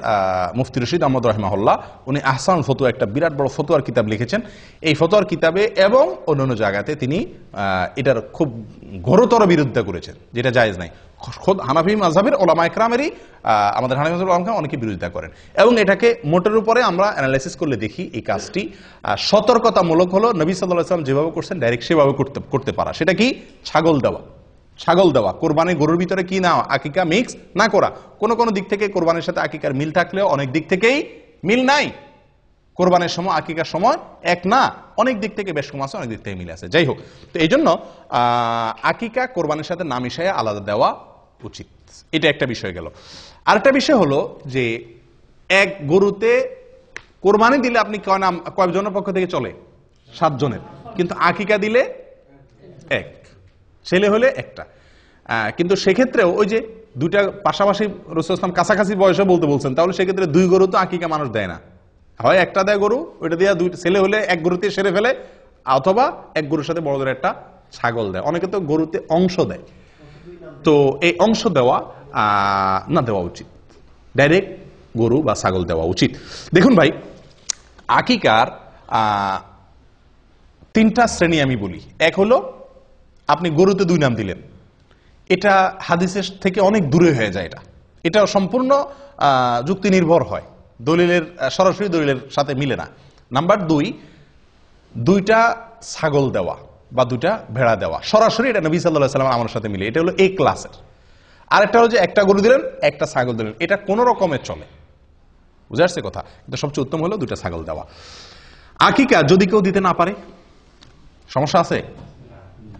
মুফতি রশিদ আহমদ রাহিমাহুল্লাহ, উনি আহসান ফতোয়া, একটা বিরাট বড় ফতোয়ার কিতাব লিখেছেন। এই ফতোয়ার কিতাবে এবং অন্যান্য জায়গাতে তিনি এটার খুব ঘোরতর বিরোধিতা করেছেন, যেটা জায়েজ নাই। খোদ হানাফি মাযহাবের উলামা ইকরামেরই, আমাদের হানাফি মাযহাবের উলামা অনেকে বিরোধিতা করেন, এবং এটাকে মোটের উপরে আমরা অ্যানালাইসিস করলে দেখি এই কাজটি সতর্কতামূলক হলো। নবী সাল্লাল্লাহু আলাইহি ওয়াসাল্লাম যেভাবে করছেন ডাইরেক্ট সেভাবে করতে পারা। সেটা কি? ছাগল দেওয়া। ছাগল দেওয়া, কোরবানির গরুর ভিতরে কি না আকিকা মিক্স না করা। কোন কোন দিক থেকে কোরবানির সাথে আকিকার মিল থাকলেও অনেক দিক থেকেই মিল নাই। কোরবানির সময় আকিকার সময় এক না, অনেক দিক থেকে বেশ কম আছে, অনেক দিক থেকে মিল আছে। যাই হোক, তো এই জন্য আকিকা কোরবানির সাথে না মিশাইয়া আলাদা দেওয়া উচিত। এটা একটা বিষয় গেল। আরেকটা বিষয় হলো যে এক গরুতে কোরবানি দিলে আপনি কয়জনের পক্ষ থেকে চলে? 7 জনের। কিন্তু আকিকা দিলে এক, ছেলে হলে একটা। কিন্তু সেক্ষেত্রেও ওই যে দুইটা পাশাপাশি রাসূল ইসলাম কাছাকাছি বয়সে বলতে বলছেন, তাহলে সেক্ষেত্রে 2 গরু তো আকিকা মানুষ দেয় না, হয় একটা দেয় গরু, ওইটা দিয়ে 2 ছেলে হলে এক গরুতে সেরে ফেলে, অথবা এক গরুর সাথে বড়দের একটা ছাগল দেয়। অনেকে তো গরুতে অংশ দেয়, তো এই অংশ দেওয়া না দেওয়া উচিত, ডাইরেক্ট গরু বা ছাগল দেওয়া উচিত। দেখুন ভাই, আকিকার 3টা শ্রেণী আমি বলি। এক হলো আপনি গরুতে 2 নাম দিলেন, এটা হাদিসের থেকে অনেক দূরে হয়ে যায়। এটা সম্পূর্ণ যুক্তি নির্ভর হয়, দলিলের সরাসরি দলিলের সাথে মিলে না। নাম্বার 2, 2টা ছাগল দেওয়া বা 2টা ভেড়া দেওয়া সরাসরি, এটা নবী সাল্লাল্লাহু আলাইহি ওয়াসাল্লামের আমলের সাথে মিলে, এটা হলো এই ক্লাসের। আরেকটা হলো যে একটা গরু দিলেন, একটা ছাগল দিলেন, এটা কোন রকমের চলে, বুঝে আসছে কথা? কিন্তু সবচেয়ে উত্তম হলো 2টা ছাগল দেওয়া। আকিকা যদি কেউ দিতে না পারে, সমস্যা আছে?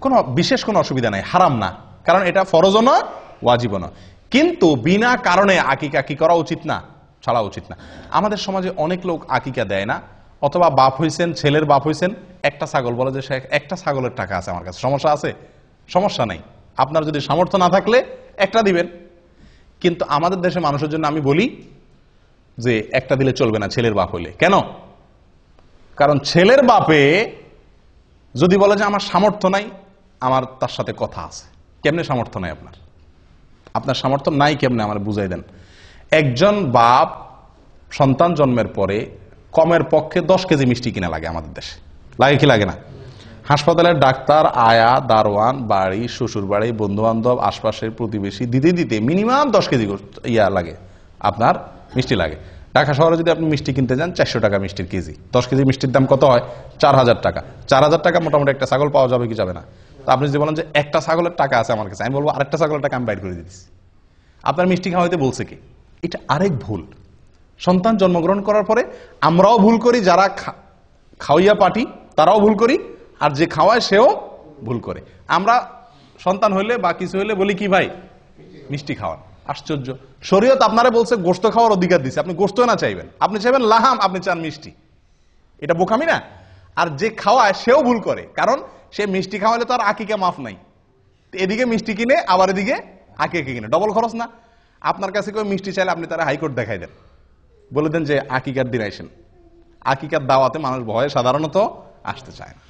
কোনো বিশেষ কোনো অসুবিধা নাই, হারাম না, কারণ এটা ফরজও না ওয়াজিবও না। কিন্তু বিনা কারণে আকিকা কি করা উচিত না? ছাড়া উচিত না। আমাদের সমাজে অনেক লোক আকিকা দেয় না, অথবা বাপ হইছেন, ছেলের বাপ হইছেন, একটা ছাগল বলে যে একটা ছাগলের টাকা আছে আমার কাছে, সমস্যা আছে? সমস্যা নাই, আপনার যদি সামর্থ্য না থাকলে একটা দিবেন। কিন্তু আমাদের দেশে মানুষের জন্য আমি বলি যে একটা দিলে চলবে না ছেলের বাপ হইলে। কেন? কারণ ছেলের বাপে যদি বলে যে আমার সামর্থ্য নাই, আমার তার সাথে কথা আছে। কেমনে সামর্থ্য নাই আপনার? আপনার সামর্থ্য নাই কেমনে আমার বুঝাই দেন। একজন বাপ সন্তান জন্মের পরে কমের পক্ষে 10 কেজি মিষ্টি কিনা লাগে আমাদের দেশে, লাগে কি লাগে না? হাসপাতালের ডাক্তার, আয়া, দারোয়ান, বাড়ি, শ্বশুর বাড়ি, বন্ধু বান্ধব, আশপাশের প্রতিবেশী দিতে দিতে মিনিমাম 10 কেজি লাগে, আপনার মিষ্টি লাগে। ঢাকা শহরে যদি আপনি মিষ্টি কিনতে যান 400 টাকা মিষ্টির কেজি। 10 কেজি মিষ্টির দাম কত হয়? 4000 টাকা। 4000 টাকা মোটামুটি একটা ছাগল পাওয়া যাবে কি যাবে না? তো আপনি যদি বলেন যে একটা ছাগলের টাকা আছে আমার কাছে, আমি বলবো আরেকটা ছাগলের টাকা আমি বাইর করে দিচ্ছি। আপনার মিষ্টি খাওয়াইতে বলছে কি? এটা আরেক ভুল। সন্তান জন্মগ্রহণ করার পরে আমরাও ভুল করি, যারা খাওয়াইয়া পাঠি তারাও ভুল করি, আর যে খাওয়ায় সেও ভুল করে। আমরা সন্তান হইলে বা কিছু হইলে বলি কি ভাই মিষ্টি খাওয়ান। আশ্চর্য, শরীয়ত আপনারা বলছে গোশত খাওয়ার অধিকার দিচ্ছে, আপনি গোশত না চাইবেন, আপনি চাইবেন লাহাম, আপনি চান মিষ্টি। এটা বোকামি না? আর যে খাওয়ায় সেও ভুল করে, কারণ সে মিষ্টি খাওয়ালে তো আর আকিকা মাফ নাই। এদিকে মিষ্টি কিনে আবার এদিকে আকিকা কিনে, ডবল খরচ না? আপনার কাছে কেউ মিষ্টি চাইলে আপনি তারা হাইকোর্ট দেখাই দেন, বলে দেন যে আকিকার দিন আইসেন। আকিকার দাওয়াতে মানুষ ভয়ে সাধারণত আসতে চায় না,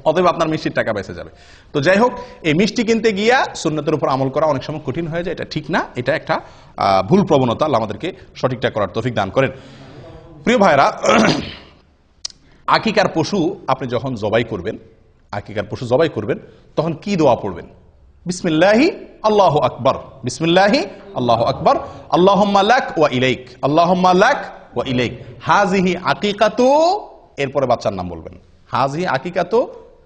অতএব আপনার মিষ্টির টাকা বেঁচে যাবে। তো যাই হোক, এই মিষ্টি কিনতে গিয়া সুন্নতের উপর আমল করা অনেক সময় কঠিন হয়ে যায়, এটা ঠিক না, এটা একটা ভুল প্রবণতা। আল্লাহ আমাদেরকে সঠিকটা করার তৌফিক দান করেন। প্রিয় ভাইরা, আকিকার পশু আপনি যখন জবাই করবেন, আকিকার পশু জবাই করবেন, তখন কি দোয়া পড়বেন? বিসমিল্লাহি আল্লাহু আকবার, বিসমিল্লাহি আল্লাহু আকবার, আল্লাহুম্মা লাক ওয়া ইলাইক, আল্লাহুম্মা লাক ওয়া ইলাইক, হাযিহি আকিকাতু, এরপরে বাচ্চার নাম বলবেন। হাযিহি আকিকাতু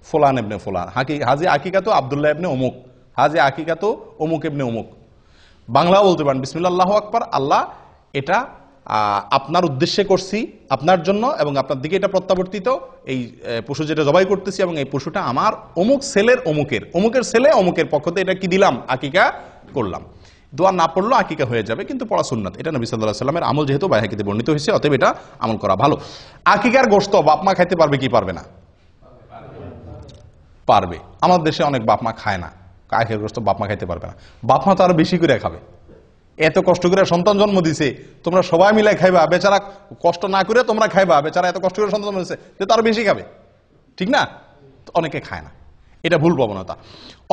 ফুলান ইবনে ফুলান, হাযিহি আকিকাতু আব্দুল্লাহ ইবনে অমুক, হাযিহি আকিকাতু অমুক ইবনে অমুক। বাংলাও বলতে পারেন বিসমিল্লাহ আল্লাহু আকবার, আল্লাহ এটা আপনার উদ্দেশ্যে করছি, আপনার জন্য, এবং আপনার দিকে এটা প্রত্যাবর্তিত, এই পশু যেটা জবাই করতেছি, এবং এই পশুটা আমার অমুক ছেলের অমুকের, অমুকের ছেলে অমুকের পক্ষতে এটা কি দিলাম, আকিকা করলাম। দোয়া না পড়লেও আকিকা হয়ে যাবে, কিন্তু পড়া সুন্নাত। এটা নবী সাল্লাল্লাহু আলাইহি ওয়াসাল্লামের আমল, যেহেতু বাইহাকিতে বর্ণিত হয়েছে, অতএব এটা আমল করা ভালো। আকিকার গোশত বাপ মা খাইতে পারবে কি পারবে না? পারবে। আমাদের দেশে অনেক বাপ মা খায় না, আকিকার গোশত বাপ মা খাইতে পারবে না। বাপ মা তো আরো বেশি করে খাবে, এত কষ্ট করে সন্তান জন্ম দিছে, তোমরা সবাই মিলে খাইবা, বেচারা কষ্ট না করে তোমরা খাইবা, বেচারা এত কষ্ট করে সন্তান জন্ম দিছে, তার বেশি খাবে, ঠিক না? অনেকে খায় না, এটা ভুল প্রবণতা।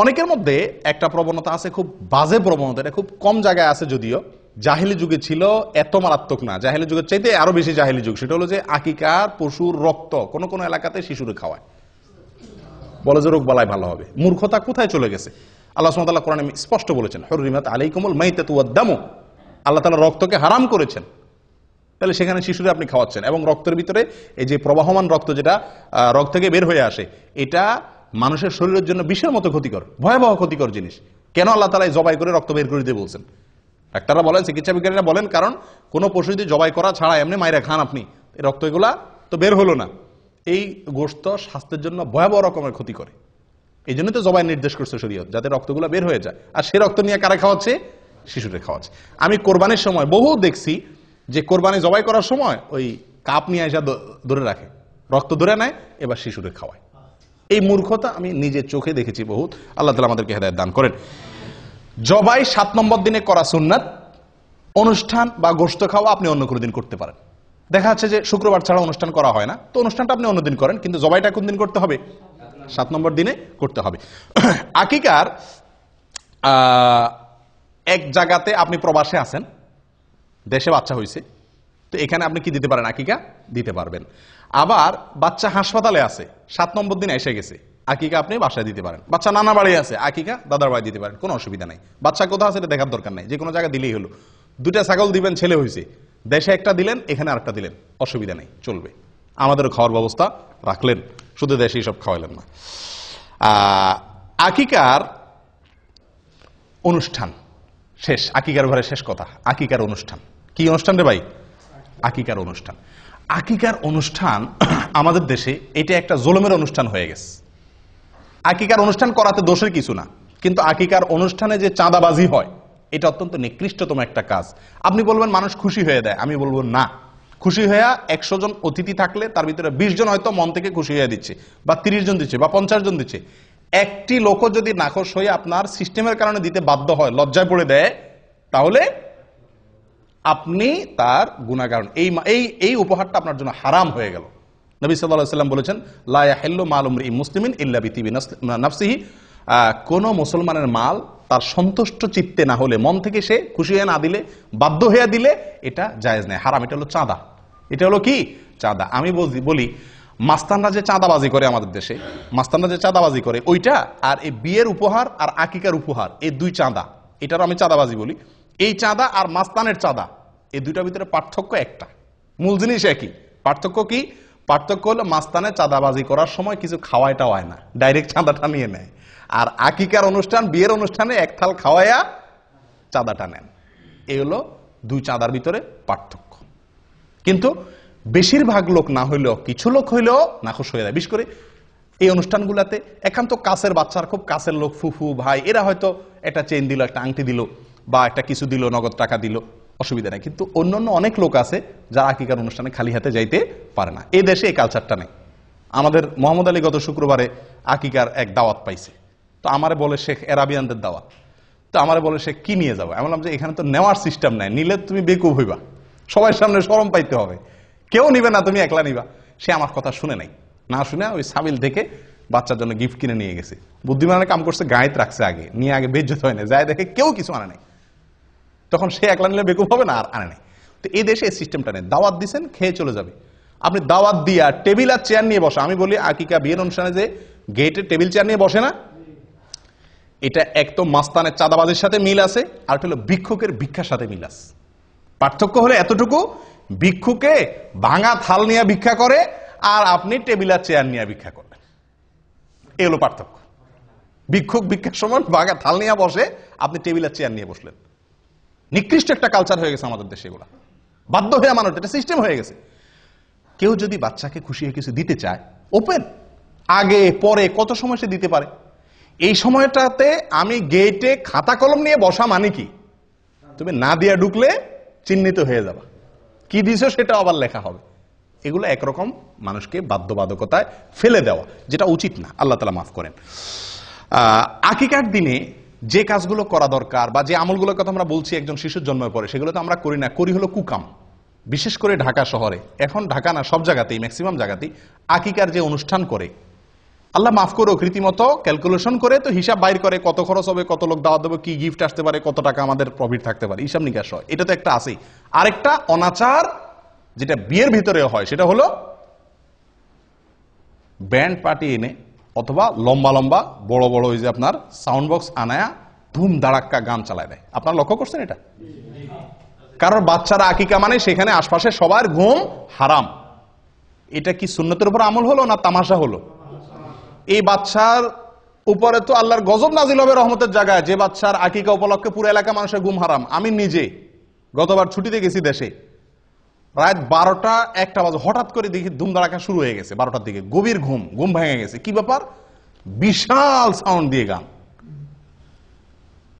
অনেকের মধ্যে একটা প্রবণতা আছে, খুব বাজে প্রবণতা, এটা খুব কম জায়গায় আছে যদিও, জাহেলি যুগে ছিল, এত মারাত্মক না, জাহেলি যুগের চাইতে আরো বেশি জাহেলি যুগ। সেটা হলো যে আকিকার পশুর রক্ত কোন কোন এলাকাতে শিশুরে খাওয়ায়, বলে যে রোগ বালায় ভালো হবে। মূর্খতা কোথায় চলে গেছে? আল্লাহ সুবহানাহু ওয়া তাআলা কোরআনে স্পষ্ট বলেছেন, হুররিমাত আলাইকুমুল মাইতাতু ওয়াদ-দামু, আল্লাহ তাআলা রক্তকে হারাম করেছেন। তাহলে সেখানে শিশুরে আপনি খাওয়াচ্ছেন, এবং রক্তের ভিতরে এই যে প্রবাহমান রক্ত, যেটা রক্ত থেকে বের হয়ে আসে, এটা মানুষের শরীরের জন্য বিষের মতো ক্ষতিকর, ভয়াবহ ক্ষতিকর জিনিস। কেন আল্লাহ তাআলা জবাই করে রক্ত বের করে দিয়ে বলছেন? ডাক্তাররা বলেন, চিকিৎসা বিজ্ঞানীরা বলেন, কারণ কোন পশু যদি জবাই করা ছাড়া এমনি মাইরা খান আপনি, এই রক্ত এগুলা তো বের হলো না। এই গোশত স্বাস্থ্যের জন্য ভয়াবহ রকমের ক্ষতি করে। এই জন্য তো জবাই নির্দেশ করছে শরীয়ত, যাতে রক্তগুলো বের হয়ে যায়। আর সে রক্ত নিয়ে কারা খাওয়াচ্ছে? শিশুরে খাওয়াচ্ছে। আমি কোরবানির সময় বহু দেখছি যে কোরবানি জবাই করার সময় ওই কাপ নিয়ে এসে ধরে রাখে, রক্ত ধরে নেয়, এবার শিশুরে খাওয়ায়। এই মূর্খতা আমি নিজের চোখে দেখেছি বহুত। আল্লাহ তাআলা আমাদেরকে হেদায়েত দান করেন। জবাই 7 নম্বর দিনে করা সুন্নাত। অনুষ্ঠান বা গোশত খাওয়া আপনি অন্য কোনো দিন করতে পারেন। দেখা যাচ্ছে যে শুক্রবার ছাড়া অনুষ্ঠান করা হয় না, তো অনুষ্ঠানটা আপনি অন্যদিন করেন, কিন্তু জবাইটা কোন দিন করতে হবে? 7 নম্বর দিনে করতে হবে। আকিকার এক জায়গাতে আপনি প্রবাসে আছেন, দেশে বাচ্চা হয়েছে, তো এখানে আপনি কি দিতে পারেন? আকিকা দিতে পারবেন। আবার বাচ্চা হাসপাতালে আছে, 7 নম্বর দিনে এসে গেছে, আকিকা আপনি বাসায় দিতে পারেন। বাচ্চা নানা বাড়ি আছে, আকিকা দাদার বাড়ি দিতে পারেন, কোনো অসুবিধা নাই। বাচ্চা কোথাও আছে এটা দেখার দরকার নাই, যে কোনো জায়গায় দিলেই হলো। 2টা ছাগল দিবেন, ছেলে হয়েছে, দেশে একটা দিলেন, এখানে আরেকটা দিলেন, অসুবিধা নেই, চলবে। আমাদেরও খাওয়ার ব্যবস্থা রাখলেন, শুধু দেশেই সব খাওয়াইলেন না। আকিকার অনুষ্ঠান শেষ, আকিকার ঘরে শেষ কথা, আকিকার অনুষ্ঠান। কি অনুষ্ঠান রে ভাই? আকিকার অনুষ্ঠান। আকিকার অনুষ্ঠান আমাদের দেশে এটা একটা জুলুমের অনুষ্ঠান হয়ে গেছে। আকিকার অনুষ্ঠান করাতে দোষের কিছু না, কিন্তু আকিকার অনুষ্ঠানে যে চাঁদাবাজি হয়, এটা অত্যন্ত নিকৃষ্টতম একটা কাজ। আপনি বলবেন মানুষ খুশি হয়ে দেয়, আমি বলবো না। খুশি হয়ে 100 জন অতিথি থাকলে তার ভিতরে 20 জন হয়তো মন থেকে খুশি হয়ে দিচ্ছে, বা 30 জন দিচ্ছে, বা 50 জন দিচ্ছে। একটি লোকও যদি নাখোশ হয়ে আপনার সিস্টেমের কারণে দিতে বাধ্য হয়, লজ্জায় পড়ে দেয়, তাহলে আপনি তার গুনাহগার। এই উপহারটা আপনার জন্য হারাম হয়ে গেল। নবী সাল্লাল্লাহু আলাইহি ওয়াসাল্লাম বলেছেন, লা ইয়াহিল্লু মালু ইমরিইন মুসলিমিন ইল্লা বিতিবি নাফসিহি। কোন মুসলমানের মাল তার সন্তুষ্ট চিত্তে না হলে, মন থেকে সে খুশি হয়ে না দিলে, বাধ্য হয়ে দিলে, এটা জায়েজ নেই, হারাম। এটা হলো চাঁদা। এটা হলো কি? চাঁদা। আমি বলি মাস্তানরা যে চাঁদাবাজি করে আমাদের দেশে, মাস্তানরা যে চাঁদাবাজি করে, ওইটা আর এই বিয়ের উপহার আর আকিকার উপহার, এই 2 চাঁদা, এটারও আমি চাঁদাবাজি বলি। এই চাঁদা আর মাস্তানের চাঁদা, এই দুইটার ভিতরে পার্থক্য একটা, মূল জিনিস একই। পার্থক্য কি? পার্থক্য হলো মাস্তানে চাঁদাবাজি করার সময় কিছু খাওয়াইটা হয় না, ডাইরেক্ট চাঁদাটা নিয়ে নেয়। আর আকিকার অনুষ্ঠান, বিয়ের অনুষ্ঠানে এক থাল খাওয়াইয়া চাঁদাটা নেন। এই হলো 2 চাঁদার ভিতরে পার্থক্য। কিন্তু বেশিরভাগ লোক না হইলেও কিছু লোক হইলেও নাখোশ হয়ে যায়। বিশেষ করে এই অনুষ্ঠানগুলোতে একান্ত কাছের বাচ্চার, খুব কাছের লোক, ফুফু ভাই, এরা হয়তো একটা চেইন দিল, একটা আংটি দিল, বা একটা কিছু দিল, নগদ টাকা দিল, অসুবিধা নেই। কিন্তু অন্যান্য অনেক লোক আছে যারা আকিকার অনুষ্ঠানে খালি হাতে যাইতে পারে না। এই দেশে এই কালচারটা নেই। আমাদের মোহাম্মদ আলী গত শুক্রবারে আকিকার এক দাওয়াত পাইছে, তো আমারে বলে শেখ এরাবিয়ানদের দাওয়াত, তো আমারে বলে সে কি নিয়ে যাবো। আমি বললাম যে এখানে তো নেওয়ার সিস্টেম নাই, নিলে তুমি বেকুব হইবা, সবার সামনে শরম পাইতে হবে, কেউ নিবে না, তুমি একলা নিবা। সে আমার কথা শুনে নাই, না শুনে ওই সাবিল থেকে বাচ্চার জন্য গিফট কিনে নিয়ে গেছে। বুদ্ধিমানের কাম করছে, গায়েত রাখছে আগে, নিয়ে আগে বেজ্জত হয় না, যায় দেখে কেউ কিছু আনে নাই, তখন সে একলা নিলে বেকুব হবে না, আর আনে নাই। তো এই দেশে এই সিস্টেমটা নেই। দাওয়াত দিচ্ছেন, খেয়ে চলে যাবে। আপনি দাওয়াত দিয়া টেবিল আর চেয়ার নিয়ে বসা, আমি বলি আকিকা বিয়ের অনুষ্ঠানে যে গেটে টেবিল চেয়ার নিয়ে বসে না, এটা এক তো মাস্তানের চাঁদাবাজির সাথে মিল আছে, আর হলো ভিক্ষুকের ভিক্ষার সাথে মিল আছে। পার্থক্য হলো এতটুকু, ভিক্ষুকে ভাঙা থাল নিয়ে ভিক্ষা করে, আর আপনি টেবিল আর চেয়ার নিয়ে ভিক্ষা করবেন। এই হলো পার্থক্য। ভিক্ষুক ভিক্ষার সময় ভাঙা থাল নিয়ে বসে, আপনি টেবিল আর চেয়ার নিয়ে বসলেন। নিকৃষ্ট একটা কালচার হয়ে গেছে আমাদের দেশে এগুলা, বাধ্য হয়ে মানুষ, এটা সিস্টেম হয়ে গেছে। কেউ যদি বাচ্চাকে খুশি হয়ে কিছু দিতে চায়, ওপেন, আগে পরে কত সময় সে দিতে পারে। এই সময়টাতে আমি গেটে খাতা কলম নিয়ে বসা মানে কি, তুমি না দিয়া ঢুকলে চিহ্নিত হয়ে যাবা, কি দিছো সেটা আবার লেখা হবে। এগুলো একরকম মানুষকে বাধ্যবাধকতায় ফেলে দেওয়া, যেটা উচিত না। আল্লাহ তাআলা মাফ করেন। আকিকার দিনে যে কাজগুলো করা দরকার, বা যে আমলগুলোর কথা আমরা বলছি একজন শিশুর জন্মের পরে, সেগুলো তো আমরা করি না, করি হলো কুকাম। বিশেষ করে ঢাকা শহরে, এখন ঢাকা না, সব জায়গাতেই, ম্যাক্সিমাম জায়গাতেই আকিকার যে অনুষ্ঠান করে, আল্লাহ মাফ করুক, রীতিমতো ক্যালকুলেশন করে তো হিসাব বাইর করে, কত খরচ হবে, কত লোক দাওয়াত দেবো, কি গিফট আসতে পারে, কত টাকা আমাদের প্রফিট থাকতে পারে, হিসাব নিকাশ হয়। এটা তো একটা আছেই। আরেকটা অনাচার যেটা বিয়ের ভিতরে হয়, সেটা হলো ব্যান্ড পার্টি এনে, অথবা লম্বা লম্বা বড় বড় ওই যে আপনার সাউন্ড বক্স আনায়া ধুম দাঁড়াক্কা গান চালায় দেয়। আপনারা লক্ষ্য করছেন এটা? কারণ বাচ্চারা আকিকা মানে সেখানে আশপাশে সবার ঘুম হারাম। এটা কি সুন্নতের উপর আমল হলো না তামাশা হলো? এই বাচ্চার উপরে তো আল্লাহর গজব নাজিল হবে রহমতের জায়গায়, যে বাচ্চার আকিকা উপলক্ষে পুরো এলাকা মানুষের ঘুম হারাম। আমি নিজে গতবার ছুটিতে গেছি দেশে, রাত 12টা-1টা বাজে হঠাৎ করে দেখি ধুমধাড়াকা শুরু হয়ে গেছে। 12টার দিকে গভীর ঘুম ভেঙে গেছে। কি ব্যাপার? বিশাল সাউন্ড দিয়ে গান।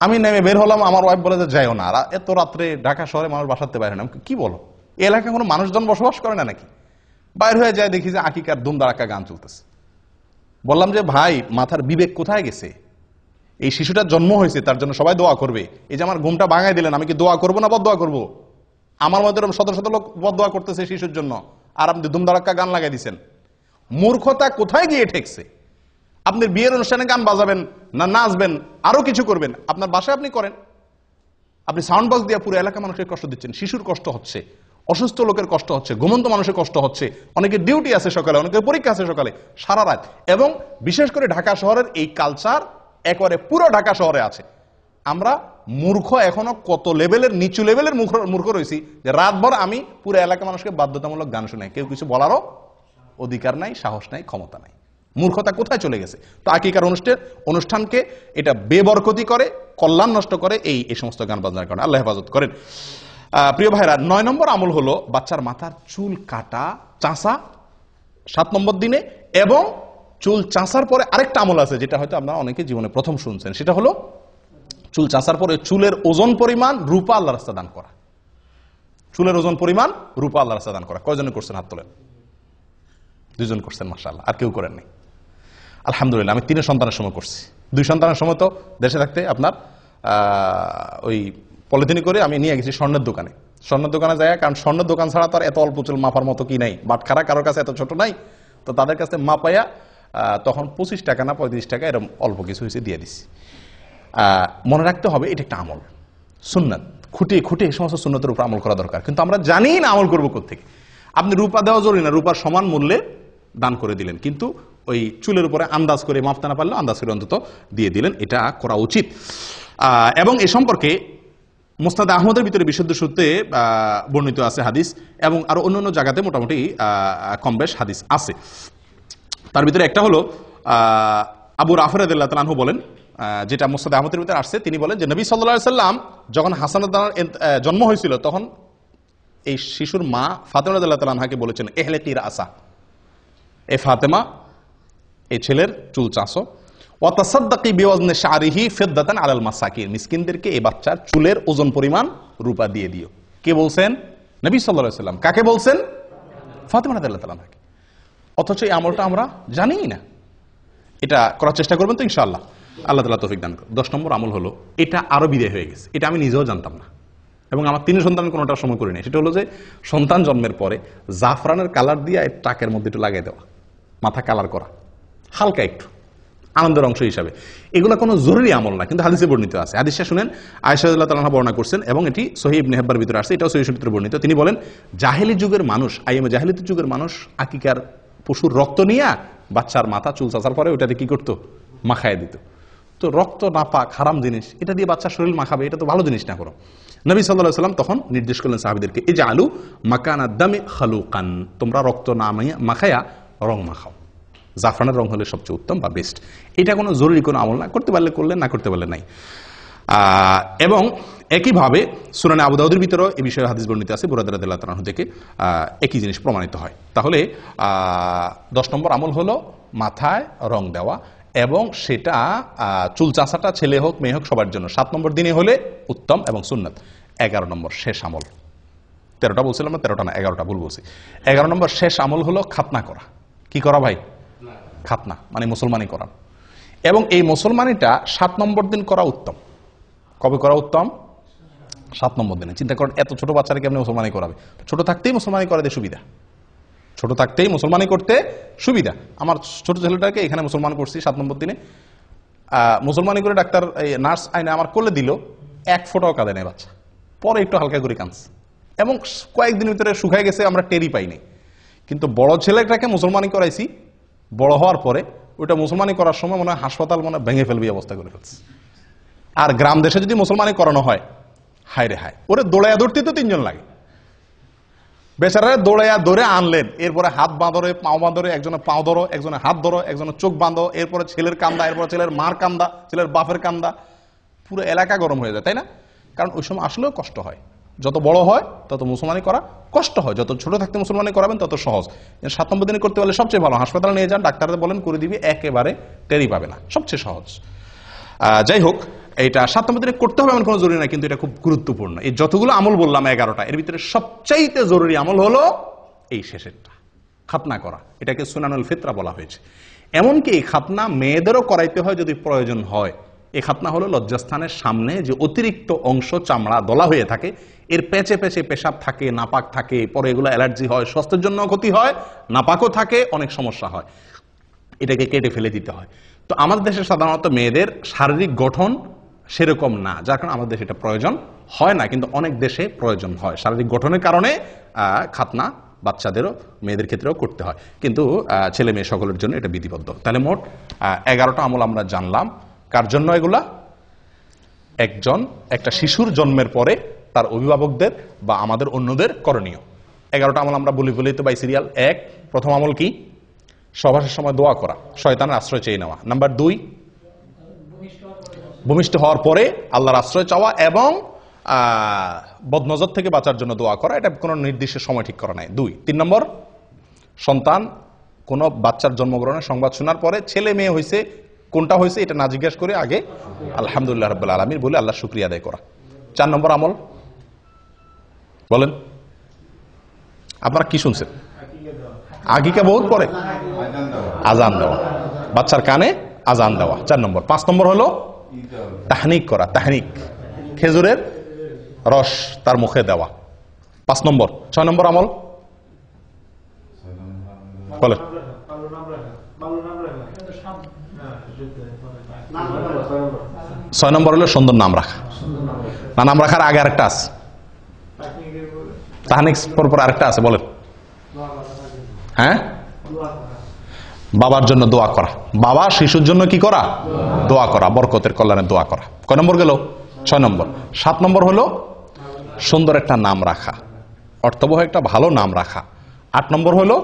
আমি নেমে বের হলাম, আমার ওয়াইফ বলে যে যাইও না, এত রাত্রে ঢাকা শহরে মানুষ বাসাতে বাইরে না। কি বলো, এই এলাকায় কোনো মানুষজন বসবাস করে না নাকি? বাইর হয়ে যায়, দেখি যে আকিকার ধুমধাড়াকা গান চলতেছে। বললাম যে ভাই, মাথার বিবেক কোথায় গেছে? এই শিশুটার জন্ম হয়েছে, তার জন্য সবাই দোয়া করবে। এই যে আমার ঘুমটা ভাঙাই দিলেন, আমি কি দোয়া করবো না বদদোয়া করবো? আমার মধ্যে শত শত লোক বদদোয়া করতেছে শিশুর জন্য, আর আপনি ধুমধাড়াক্কা গান লাগাই দিচ্ছেন। মূর্খতা কোথায় গিয়ে ঠেকছে? আপনি বিয়ের অনুষ্ঠানে গান বাজাবেন না, নাচবেন, আরো কিছু করবেন, আপনার বাসায় আপনি করেন। আপনি সাউন্ড বক্স দিয়ে পুরো এলাকা মানুষের কষ্ট দিচ্ছেন। শিশুর কষ্ট হচ্ছে, অসুস্থ লোকের কষ্ট হচ্ছে, ঘুমন্ত মানুষের কষ্ট হচ্ছে, অনেকের ডিউটি আছে সকালে, অনেকের পরীক্ষা আছে সকালে, সারা রাত। এবং বিশেষ করে ঢাকা শহরের এই কালচার একেবারে পুরো ঢাকা শহরে আছে। আমরা মূর্খ, এখনো কত লেভেলের নিচু লেভেলের মূর্খ রয়েছি যে রাতভর আমি পুরো এলাকা মানুষকে বাধ্যতামূলক গান শুনাই। কেউ কিছু বলারও অধিকার নাই, সাহস নাই, ক্ষমতা নাই। মূর্খতা কোথায় চলে গেছে? তো আকিকার অনুষ্ঠানকে এটা বেবরকতি করে, কল্যাণ নষ্ট করে এই সমস্ত গান বাজনার কারণে। আল্লাহ হেফাজত করেন। প্রিয় ভাইরা, 9 নম্বর আমল হলো বাচ্চার মাথার চুল কাটা, চাঁচা 7 নম্বর দিনে। এবং চুল চাঁচার পরে আরেকটা আমল আছে, যেটা হয়তো আপনারা অনেকে জীবনে প্রথম শুনছেন। সেটা হলো চুল চাঁচার পরে চুলের ওজন পরিমাণ রূপা আল্লাহর রাস্তায় দান করা। চুলের ওজন পরিমাণ রূপা আল্লাহর রাস্তায় দান করা। কয়জনে করছেন? হাত তোলেন। 2 জন করছেন, মাশাআল্লাহ। আর কেউ করেননি? আলহামদুলিল্লাহ। আমি 3 সন্তানের সময় করছি। 2 সন্তানের সময় তো দেশে থাকতে আপনার ওই পলিথিন করে আমি নিয়ে গেছি স্বর্ণের দোকানে। স্বর্ণের দোকানে যায়, কারণ স্বর্ণের দোকান ছাড়া তো আর এত অল্প চুল মাপার মতো কি নাই, বাটখারা কারোর কাছে এত ছোট নাই। তো তাদের কাছে মাপাইয়া তখন 25 টাকা না 35 টাকা এরকম অল্প কিছু হয়েছে দিয়ে দিছি। মনে রাখতে হবে এটা একটা আমল, সুন্নাত। খুঁটিয়ে খুঁটিয়ে এই সমস্ত সুন্নতের উপর আমল করা দরকার। কিন্তু আমরা জানি না আমল করবো কোত্থেকে। আপনি রূপা দেওয়া জরুরি না, রূপার সমান মূল্যে দান করে দিলেন, কিন্তু ওই চুলের উপরে আন্দাজ করে মাপতে না পারলে আন্দাজ করে অন্তত দিয়ে দিলেন, এটা করা উচিত। এবং এ সম্পর্কে মুসনাদ আহমদের ভিতরে বিশুদ্ধ সূত্রে বর্ণিত আছে হাদিস, এবং আরো অন্যান্য জায়গাতে মোটামুটি কম বেশ হাদিস আছে। তার ভিতরে একটা হলো আবু রাফি রাদিয়াল্লাহু তাআলা আনহু বলেন, যেটা মুসনাদ আহমদের ভিতরে আসছে, তিনি বলেন যে নবী সাল্লাল্লাহু আলাইহি সাল্লাম যখন হাসানের জন্ম হয়েছিল, তখন এই শিশুর মা ফাতেমা রাদিয়াল্লাহু তাআলা আনহাকে বলেছেন, ইহলিকি রাসা, এ ফাতেমা, এই ছেলের চুল চাঁচো, ওয়া তাসাদ্দাকি বিওয়াজনি শারিহি ফিদ্দাতান আলাল মাসাকিন, মিসকিনদেরকে এই বাচ্চার চুলের ওজন পরিমাণ রূপা দিয়ে দিও। কে বলছেন? নবী সাল্লাল্লাহু আলাইহি সাল্লাম। কাকে বলছেন? ফাতেমা রাদিয়াল্লাহু তাআলা আনহাকে। অথচ এই আমলটা আমরা জানিই না। এটা করার চেষ্টা করবেন তো ইনশাআল্লাহ, আল্লাহ তাআলা তৌফিক দান করুন। 10 নম্বর আমল হলো, এটা আরো বিদায় হয়ে গেছে, এটা আমি নিজেও জানতাম না, এবং আমার 3 সন্তানের কোনোটা সময় করি নাই। সেটা হলো যে সন্তান জন্মের পরে জাফরানের কালার দিয়ে টাকের মধ্যে একটু লাগিয়ে দেওয়া, মাথা কালার করা, হালকা একটু আনন্দের অংশ হিসাবে। এগুলো কোনো জরুরি আমল না, কিন্তু হাদিসে বর্ণিত আছে। হাদিসটা শুনেন, আয়েশা রাদিয়াল্লাহু তাআলা বর্ণনা করছেন, এবং এটি সহিহ ইবনে হিব্বানের ভিতরে আছে, এটাও সহিহ সূত্রে বর্ণিত। তিনি বলেন, জাহেলি যুগের মানুষ, আইয়ামে জাহেলিয়াতের যুগের মানুষ আকিকার পশুর রক্ত নিয়ে বাচ্চার মাথা চুল চাচার পরে ওটাতে কি করতো? মাখায় দিত। তো রক্ত নাপাক, হারাম জিনিস, এটা দিয়ে বাচ্চার শরীর মাখাবে, এটা তো ভালো জিনিস না। করো নবী সাল্লাল্লাহু আলাইহি ওয়াসাল্লাম তখন নির্দেশ করলেন সাহাবীদেরকে, ইজআলু মাকানাদ দামি খালুকান, তোমরা রক্ত না মাখায়া রং মাখাও। জাফরানের রং হলে সবচেয়ে উত্তম বা বেস্ট। এটা কোনো জরুরি কোনো আমল না, করতে পারলে করলেন, না করতে পারলে নাই। এবং একইভাবে সুনানে আবু দাউদের ভিতরেও এই বিষয়ে হাদিস বর্ণিত আছে, বুরায়দা রাদিয়াল্লাহু তাআলা থেকে একই জিনিস প্রমাণিত হয়। তাহলে 10 নম্বর আমল হলো মাথায় রং দেওয়া, এবং সেটা চুল চাঁচাটা ছেলে হোক মেয়ে হোক সবার জন্য। 7 নম্বর দিনে হলে উত্তম এবং সুন্নাত। 11 নম্বর শেষ আমল, 13টা বলছিলাম না, 13টা না 11টা ভুল বলছি। 11 নম্বর শেষ আমল হলো খাতনা করা। কি করা ভাই? খাতনা মানে মুসলমানি করা। এবং এই মুসলমানিটা 7 নম্বর দিন করা উত্তম। কবে করা উত্তম? 7 নম্বর দিনে। চিন্তা করেন, এত ছোট বাচ্চারা কেমনে মুসলমানি করাবে? ছোট থাকতেই মুসলমানি করাতে সুবিধা, ছোট থাকতেই মুসলমানি করতে সুবিধা। আমার ছোট ছেলেটাকে এখানে মুসলমান করছি 7 নম্বর দিনে। মুসলমানি করে ডাক্তার নার্স আইনে আমার কোলে দিল, 1 ফোঁটাও কাঁদে নেই বাচ্চা। পরে একটু হালকা করে কাঁদছে, এবং কয়েকদিনের ভিতরে শুকায় গেছে, আমরা টেরই পাইনি। কিন্তু বড় ছেলেটাকে মুসলমানি করাইছি, বড় হওয়ার পরে ওইটা মুসলমানি করার সময় মনে হয় হাসপাতাল মনে ভেঙে ফেলবে অবস্থা করে ফেলছে। আর গ্রাম দেশে যদি মুসলমানি করানো হয়, হায় রে হায়, ওরে দৌড়াইয়া দৌড়তে তো 3 জন লাগে। বেচারা ধরে আনলেন, এরপরে হাত বাঁধরে, পাও বাঁধরে, একজনে পাও ধরো, একজনে হাত ধরো, একজনে চোখ বাঁধো, এরপরে ছেলের কান্দা, এরপরে ছেলের মার কান্দা, ছেলের বাপের কান্দা, পুরো এলাকা গরম হয়ে যায়, তাই না? কারণ ওই সময় আসলেও কষ্ট হয়। যত বড় হয় তত মুসলমানি করা কষ্ট হয়, যত ছোট থাকতে মুসলমানি করাবেন তত সহজ। 7 নম্বর দিনে করতে পারলে সবচেয়ে ভালো। হাসপাতালে নিয়ে যান, ডাক্তারদের বলেন করে দিবি, একেবারে টেরি পাবে না, সবচেয়ে সহজ। যাই হোক, এইটা 7 নম্বর দিনে করতে হবে এমন কোনো জরুরি নাই, কিন্তু এটা খুব গুরুত্বপূর্ণ। এই যতগুলো আমল বললাম 11টা, এর ভিতরে সবচাইতে জরুরি আমল হলো এই শেষেরটা, খাতনা করা। এটাকে সুনানুল ফিতরা বলা হয়েছে। এমনকি এই খাতনা মেয়েদেরও করাইতে হয় যদি প্রয়োজন হয়। এই খাতনা হলো লজ্জাস্থানের সামনে যে অতিরিক্ত অংশ চামড়া দলা হয়ে থাকে, এর পেঁচে পেঁচে পেশাব থাকে, নাপাক থাকে, পরে এগুলো অ্যালার্জি হয়, স্বাস্থ্যের জন্য ক্ষতি হয়, নাপাকও থাকে, অনেক সমস্যা হয়, এটাকে কেটে ফেলে দিতে হয়। তো আমাদের দেশে সাধারণত মেয়েদের শারীরিক গঠন সেরকম না, যার কারণে আমাদের দেশে এটা প্রয়োজন হয় না, কিন্তু অনেক দেশে প্রয়োজন হয়। শারীরিক গঠনের কারণে খাতনা বাচ্চাদেরও, মেয়েদের ক্ষেত্রেও করতে হয়, কিন্তু ছেলে মেয়ে সকলের জন্য এটা বিধিবদ্ধ। তাহলে মোট 11টা আমল আমরা জানলাম। কার জন্য এগুলা? একটা শিশুর জন্মের পরে তার অভিভাবকদের বা আমাদের অন্যদের করণীয় 11টা আমল আমরা বলি তো বাই সিরিয়াল। 1, প্রথম আমল কি? সহবাসের সময় দোয়া করা, শয়তানের আশ্রয় চেয়ে নেওয়া। নাম্বার 2, ভূমিষ্ঠ হওয়ার পরে আল্লাহর আশ্রয় চাওয়া এবং বদনজর থেকে বাঁচার জন্য দোয়া করা। এটা কোনো নির্দিষ্ট সময় ঠিক করা নাই। 2, 3 নম্বর, সন্তান কোনো বাচ্চার জন্মগ্রহণের সংবাদ শোনার পরে ছেলে মেয়ে হয়েছে, কোনটা হয়েছে এটা না জিজ্ঞেস করে আগে আলহামদুলিল্লাহ রাব্বিল আলামিন বলে আল্লাহ শুকরিয়া আদায় করা। 4 নম্বর আমল বলেন, আপনারা কি শুনছেন? আকিকা বহুত পরে আজান দেওয়া, বাচ্চার কানে আজান দেওয়া 4 নম্বর। 5 নম্বর হলো তাহনিক করা, তাহনিক, খেজুরের রস তার মুখে দেওয়া 5 নম্বর। 6 নম্বর আমল বলেন। 6 নম্বর হলো সুন্দর নাম রাখা। না, নাম রাখার আগে আরেকটা আছে, তাহনিক পর আরেকটা আছে, বলেন। হ্যাঁ, বাবার জন্য দোয়া করা, বাবা শিশুর জন্য কি করা? দোয়া করা, বরকতের কল্যাণে দোয়া করা। কয় নম্বর গেল? 6 নম্বর। 7 নম্বর হলো সুন্দর একটা নাম রাখা, অর্থবহ একটা ভালো নাম রাখা। 8 নম্বর হলো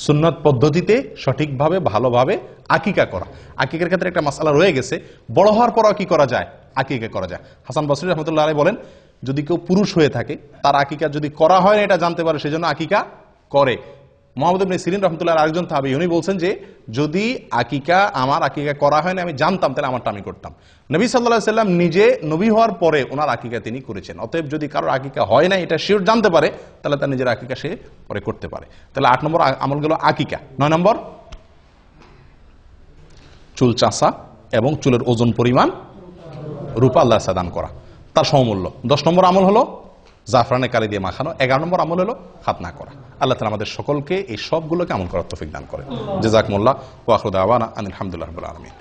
সুন্নত পদ্ধতিতে সঠিকভাবে ভালোভাবে আকিকা করা। আকিকার ক্ষেত্রে একটা মাসআলা রয়ে গেছে, বড় হওয়ার পরও কি করা যায়? আকিকা করা যায়। হাসান বসরি রহমতুল্লাহ আলাইহি বলেন, যদি কেউ পুরুষ হয়ে থাকে তার আকিকা যদি করা হয় না এটা জানতে পারে, সেজন্য আকিকা করে। মুহাম্মদ ইবনে সিরিন রহমতুল্লাহ আরেকজন তাহাবী, উনি বলছেন যে যদি আমার আকিকা করা হয় না আমি জানতাম, তাহলে আমারটা আমি করতাম। নবী সাল্লাল্লাহু আলাইহি সাল্লাম নিজে নবী হওয়ার পরে ওনার আকিকা তিনি করেছেন। অতএব যদি কারোর আকিকা হয় না এটা শিওর জানতে পারে, তাহলে তার নিজের আকিকা সে পরে করতে পারে। তাহলে 8 নম্বর আমল গেল আকিকা। 9 নম্বর চুল চাঁচা এবং চুলের ওজন পরিমাণ রূপা আল্লাহ সাদান করা, তার সমমূল্য। 10 নম্বর আমল হলো জাফরানে কালি দিয়ে মাখানো। 11 নম্বর আমল হলো খাতনা করা। আল্লাহ তাআলা আমাদের সকলকে এই সবগুলোকে আমল করার তৌফিক দান করেন। জাযাকুমুল্লাহ ওয়া আখিরু দাওয়ানা আনিল হামদুলিল্লাহি রাব্বিল আলামিন।